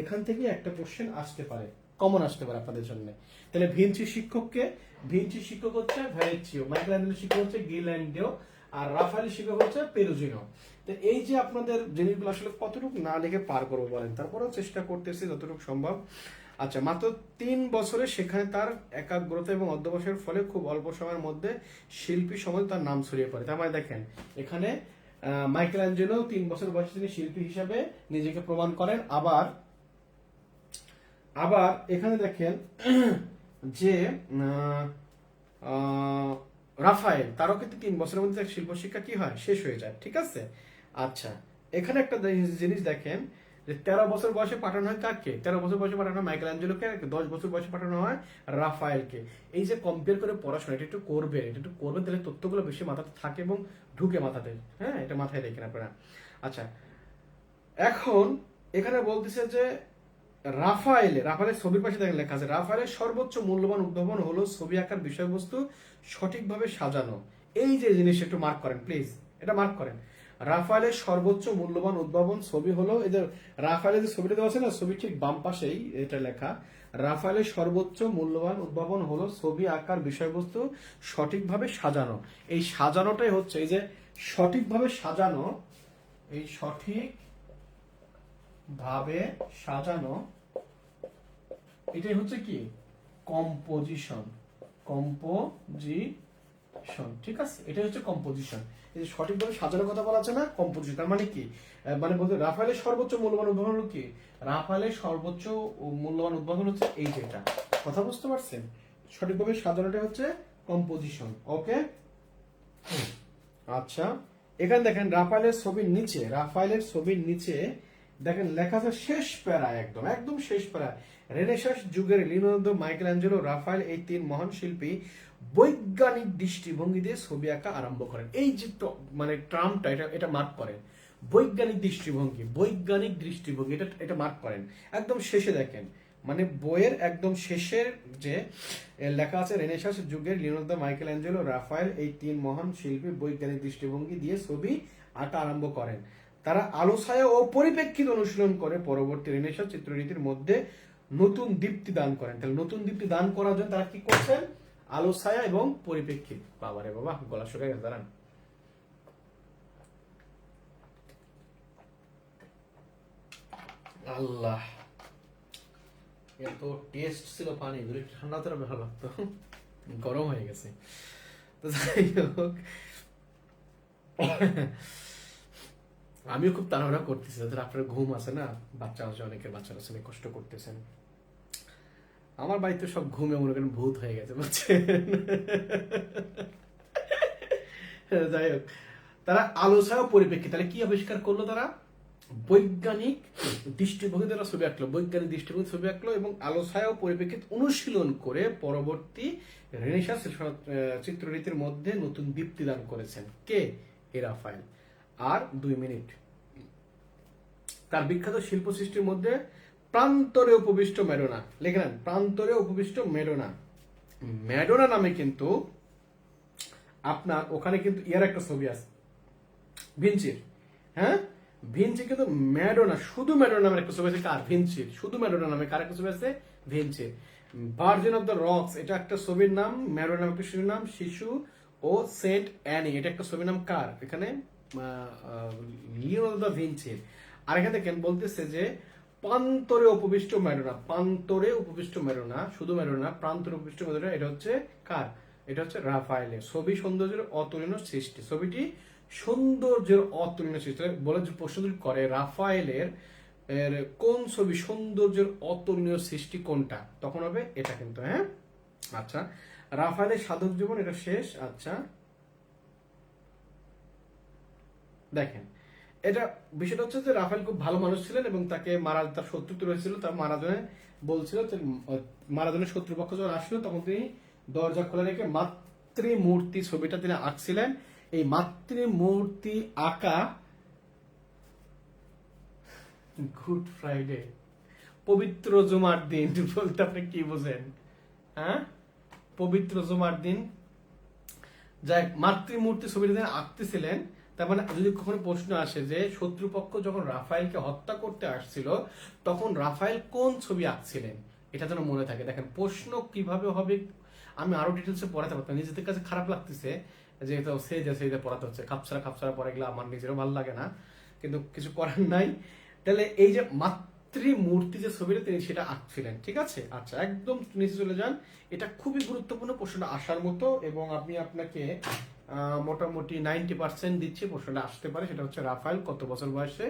Speaker 1: এখান থেকে একটা কোশ্চেন আসতে পারে, কমন আসতে পারে আপনাদের জন্য। তাহলে ভিঞ্চি শিক্ষককে, ভিঞ্চি শিক্ষক হচ্ছে ভ্যারেচিও, মাইকেলাঞ্জেলো শিক্ষক হচ্ছে গিরল্যান্ডো, আর রাফায়েলের শিক্ষক হচ্ছে পেরুজিনো। তো এই যে আপনাদের জিনিসগুলো আসলে কতটুকু না লিখে পার করবো বলেন, তারপরেও চেষ্টা করতেছি যতটুকু সম্ভব। আচ্ছা, মাত্র 3 বছরে সেখানে তার একাগ্রতা এবং অধ্যবসায়ের ফলে খুব অল্প সময়ের মধ্যে শিল্পী সমাজে তার নাম ছড়িয়ে পড়ে। তার মানে দেখেন এখানে মাইকেলাঞ্জেলো 3 বছর বয়সে তিনি শিল্পী হিসাবে নিজেকে প্রমাণ করেন। আবার এখানে দেখেন যে রাফায়েল, তারও কিন্তু 3 বছরের মধ্যে শিল্প শিক্ষা কি হয়, শেষ হয়ে যায়, ঠিক আছে। আচ্ছা, এখানে একটা জিনিস দেখেন যে 13 বছর বয়সে পাঠানো হয় কাকে? 13 বছর বয়সে পাঠানো হয় মাইকেলাঞ্জেলোকে, 10 বছর বয়সে পাঠানো হয় রাফায়েলকে। এই যে কম্পেয়ার করে পড়াশোনা, এটা একটু করবেন, তাহলে তথ্যগুলো বেশি মাথাতে থাকে এবং ঢুকে মাথাতে, হ্যাঁ এটা মাথায় রেখেন আপনারা। আচ্ছা, এখন এখানে বলতেছে যে রাফায়েলের ছবির পাশে দেখেন লেখা আছে, রাফায়েলের সর্বোচ্চ মূল্যবান উদ্ভাবন হলো ছবি আঁকার বিষয়বস্তু সঠিকভাবে সাজানো। এই যে জিনিস একটু মার্ক করেন প্লিজ, এটা মার্ক করেন। রাফায়েলের সর্বোচ্চ মূল্যবান উদ্ভাবন ছবি হলো, এই যে রাফায়েলের যে ছবিটা দেওয়া আছে না, ছবি ঠিক বাম পাশেই এটা লেখা। রাফায়েলের সর্বোচ্চ মূল্যবান উদ্ভাবন হলো ছবি আঁকার বিষয়বস্তু সঠিকভাবে সাজানো। এই সাজানোটাই হচ্ছে, এই যে সঠিকভাবে সাজানো, এই সঠিক ভাবে সাজানো, এটাই হচ্ছে কি কম্পোজিশন, ঠিক আছে, এটাই হচ্ছে কম্পোজিশন। এই যে সঠিকভাবে সাজানোর কথা বলা আছে না, কম্পোজিশন। তার মানে কি, মানে বলতে রাফায়েলের সর্বোচ্চ মূল্যবান উদ্ভাবন হলো কি, রাফায়েলের সর্বোচ্চ মূল্যবান উদ্ভাবন হচ্ছে এই যেটা, কথা বুঝতে পারছেন? সঠিকভাবে সাজানোটা হচ্ছে কম্পোজিশন, ওকে। আচ্ছা, এখানে দেখেন রাফায়েলের ছবির নিচে দেখেন লেখা আছে শেষ প্যারায়, একদম শেষ প্যারায়, রেনেসাঁস যুগের লিওনার্দো, মাইকেলাঞ্জেলো, রাফায়েল, এই 3 মহান শিল্পী বৈজ্ঞানিক দৃষ্টিভঙ্গি দিয়ে ছবি আঁকা আরম্ভ করেন। এই যে মানে টার্মটা, এটা মার্ক করেন, বৈজ্ঞানিক দৃষ্টিভঙ্গি, এটা মার্ক করেন। একদম শেষে দেখেন, মানে বইয়ের একদম শেষের যে লেখা আছে, রেনেসাঁস যুগের লিওনার্দো, মাইকেলাঞ্জেলো, রাফায়েল, এই 3 মহান শিল্পী বৈজ্ঞানিক দৃষ্টিভঙ্গি দিয়ে ছবি আঁকা আরম্ভ করেন। তারা আলো ছায়া ও পরিপ্রেক্ষিত অনুশীলন করে পরবর্তী রেনেসাঁ চিত্ররীতির মধ্যে নতুন দীপ্তি দান করেন। তাহলে নতুন দীপ্তি দান করার জন্য তারা কি করছেন? আলো ছায়া এবং পরিপ্রেক্ষিত। বাবারে বাবা, গলা শুকায় গেছে, দাঁড়ান। আল্লাহ, এত টেস্ট ছিল পানি, যদি ঠান্ডা তো ভালো লাগতো, গরম হয়ে গেছে। তো যাই হোক, আমিও খুব তাড়াহুড়া করতেছি, যাদের আপনার ঘুম আছে না, বাচ্চা আছে, অনেকের বাচ্চা আছে, কষ্ট করতেছেন। আমার বাড়িতে সব ঘুমে মনে করেন ভূত হয়ে গেছে, বুঝছেন? যাই হোক, তারা আলো ছায়া পরিপ্রেক্ষিত, তাহলে কি আবিষ্কার করলো তারা? বৈজ্ঞানিক দৃষ্টিভঙ্গি দ্বারা ছবি আঁকলো, বৈজ্ঞানিক দৃষ্টিভঙ্গি ছবি আঁকলো এবং আলো ছায়া ও পরিপ্রেক্ষিত অনুশীলন করে পরবর্তী রেনেসাঁস চিত্ররীতির মধ্যে নতুন দীপ্তি দান করেছেন। কে? রাফায়েল। আর 2 মিনিট। তার বিখ্যাত শিল্প সৃষ্টির মধ্যে প্রান্তরে উপবিষ্ট ম্যাডোনা, লিখে নেন, প্রান্তরে উপবিষ্ট ম্যাডোনা। ম্যাডোনা নামে কিন্তু আপনার ওখানে কিন্তু ইয়ার একটা ছবি আছে, ভিঞ্চির। হ্যাঁ, ভিঞ্চি কিন্তু ম্যাডোনা, শুধু ম্যাডোনা নামের একটা ছবি আছে। কার? ভিঞ্চির। শুধু ম্যাডোনা নামে কার একটা ছবি আছে? ভিঞ্চির। ভার্জিন অফ দ্য রকস, এটা একটা ছবির নাম। ম্যাডোনা একটা ছবির নাম। শিশু ও সেন্ট অ্যানি, এটা একটা ছবির নাম। কার? এখানে লিওনার্দো দা ভিঞ্চির। আর এখানে দেখেন বলতেছে যে প্রান্তরে উপবিষ্ট ম্যাডোনা, প্রান্তরে উপবিষ্ট ম্যাডোনা, শুধু ম্যাডোনা, প্রান্তরে উপবিষ্ট ম্যাডোনা, এটা হচ্ছে কার? এটা হচ্ছে রাফায়েলের। ছবি সৌন্দর্যের অতুলনীয় সৃষ্টি। ছবিটি সৌন্দর্যের অতুলনীয় সৃষ্টি বলে যে প্রশ্ন করে রাফায়েলের কোন ছবি সৌন্দর্যের অতুলনীয় সৃষ্টি কোনটা, তখন হবে এটা কিন্তু। হ্যাঁ, আচ্ছা, রাফায়েলের সাধক জীবন, এটা শেষ। আচ্ছা, দেখেন, এটা বিষয়টা হচ্ছে যে রাফায়েল খুব ভালো মানুষ ছিলেন এবং তাকে তার শত্রুত্ব রয়েছিল। তার মারাদোনে বলছিল যে মারাদোনের শত্রুপক্ষ যখন আসলো তখন তিনি দরজা খোলা রেখে মাতৃমূর্তি ছবিটা তিনি আঁকছিলেন। এই মাতৃমূর্তি আঁকা গুড ফ্রাইডে, পবিত্র জুমার দিন বলতে আপনি কি বোঝেন? হ্যাঁ, পবিত্র জুমার দিন। যাই, মাতৃমূর্তি ছবিটা তিনি আঁকতেছিলেন। তার মানে যদি কখনো প্রশ্ন আসে যে শত্রুপক্ষ যখন রাফায়েলকে হত্যা করতে আসছিল তখন রাফায়েল কোন ছবি আঁকছিলেন, এটা যেন মনে থাকে। দেখেন প্রশ্ন কিভাবে হবে আমি আরো ডিটেলসে পড়াতে পারতাম, নিজেদের কাছে খারাপ লাগতেছে যে এটা সেইদে পড়াতে হচ্ছে, খাপছাড়া পড়ে গেলে আমার নিজেরও ভালো লাগে না, কিন্তু কিছু করার নাই। তাহলে এই যে মাতৃমূর্তি যে ছবিটা তিনি সেটা আঁকছিলেন, ঠিক আছে। আচ্ছা, একদম নিচে চলে যান। এটা খুবই গুরুত্বপূর্ণ, প্রশ্নটা আসার মতো, এবং আমি আপনাকে মোটামুটি 90% দিচ্ছি প্রশ্নটা আসতে পারে। সেটা হচ্ছে রাফায়েল কত বছর বয়সে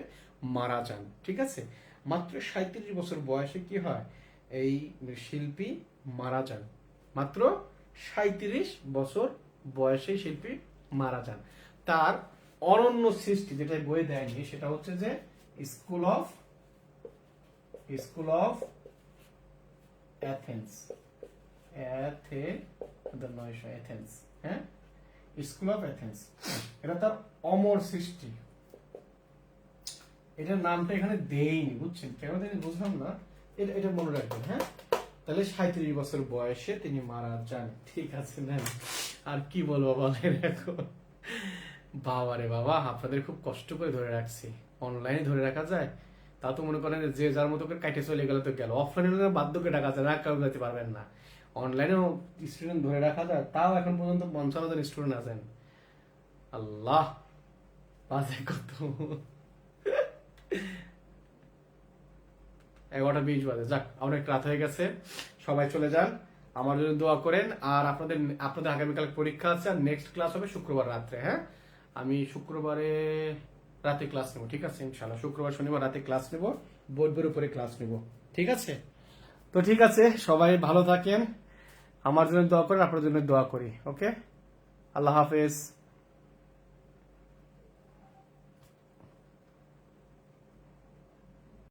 Speaker 1: মারা যান, ঠিক আছে। মাত্র 37 বছর বয়সে কি হয়, এই শিল্পী মারা যান। মাত্র 37 বছর বয়সে শিল্পী মারা যান। তার অনন্য সৃষ্টি যেটা বই দেয়নি সেটা হচ্ছে যে স্কুল অফ এথেন্স, এথেন্স, হ্যাঁ, স্কুল অফ এথেন্স। এটা তার অমর সৃষ্টি। এটার নামটা এখানে দেইনি, বুঝছেন কেন দেয়নি বুঝলাম না, এটা মনে রাখবেন। হ্যাঁ, তাহলে 37 বছর বয়সে তিনি মারা যান, ঠিক আছে। নেন, আর কি বলবো বলেন এখন। বাবা রে বাবা, আপনাদের খুব কষ্ট করে ধরে রাখছি। অনলাইনে ধরে রাখা যায়? তা তো মনে করেন যে যার মতো করে কাটে চলে গেল তো গেল। অফলাইনে বাধ্যকে ডাকা যায় না, কেউ যেতে পারবেন না। অনলাইনেও স্টুডেন্ট ধরে রাখা যায়, তাও এখন পর্যন্ত 55,000 স্টুডেন্ট আছেন। আল্লাহ, বাজে কত। 11:20 বাজে। যাক, অনেক রাত হয়ে গেছে, সবাই চলে যান। আমার জন্য দোয়া করেন। আর আপনাদের আগামীকাল পরীক্ষা আছে, আর নেক্সট ক্লাস হবে শুক্রবার রাত্রে। হ্যাঁ, আমি শুক্রবারে রাতে ক্লাস নেবো, ঠিক আছে ইনশাল্লাহ। শুক্রবার শনিবার রাতে ক্লাস নেবো, বোর্ডের উপরে ক্লাস নেবো, ঠিক আছে। তো ঠিক আছে, সবাই ভালো থাকেন, আমার জন্য দোয়া করেন, আপনার জন্য দোয়া করি। ওকে, আল্লাহ হাফেজ।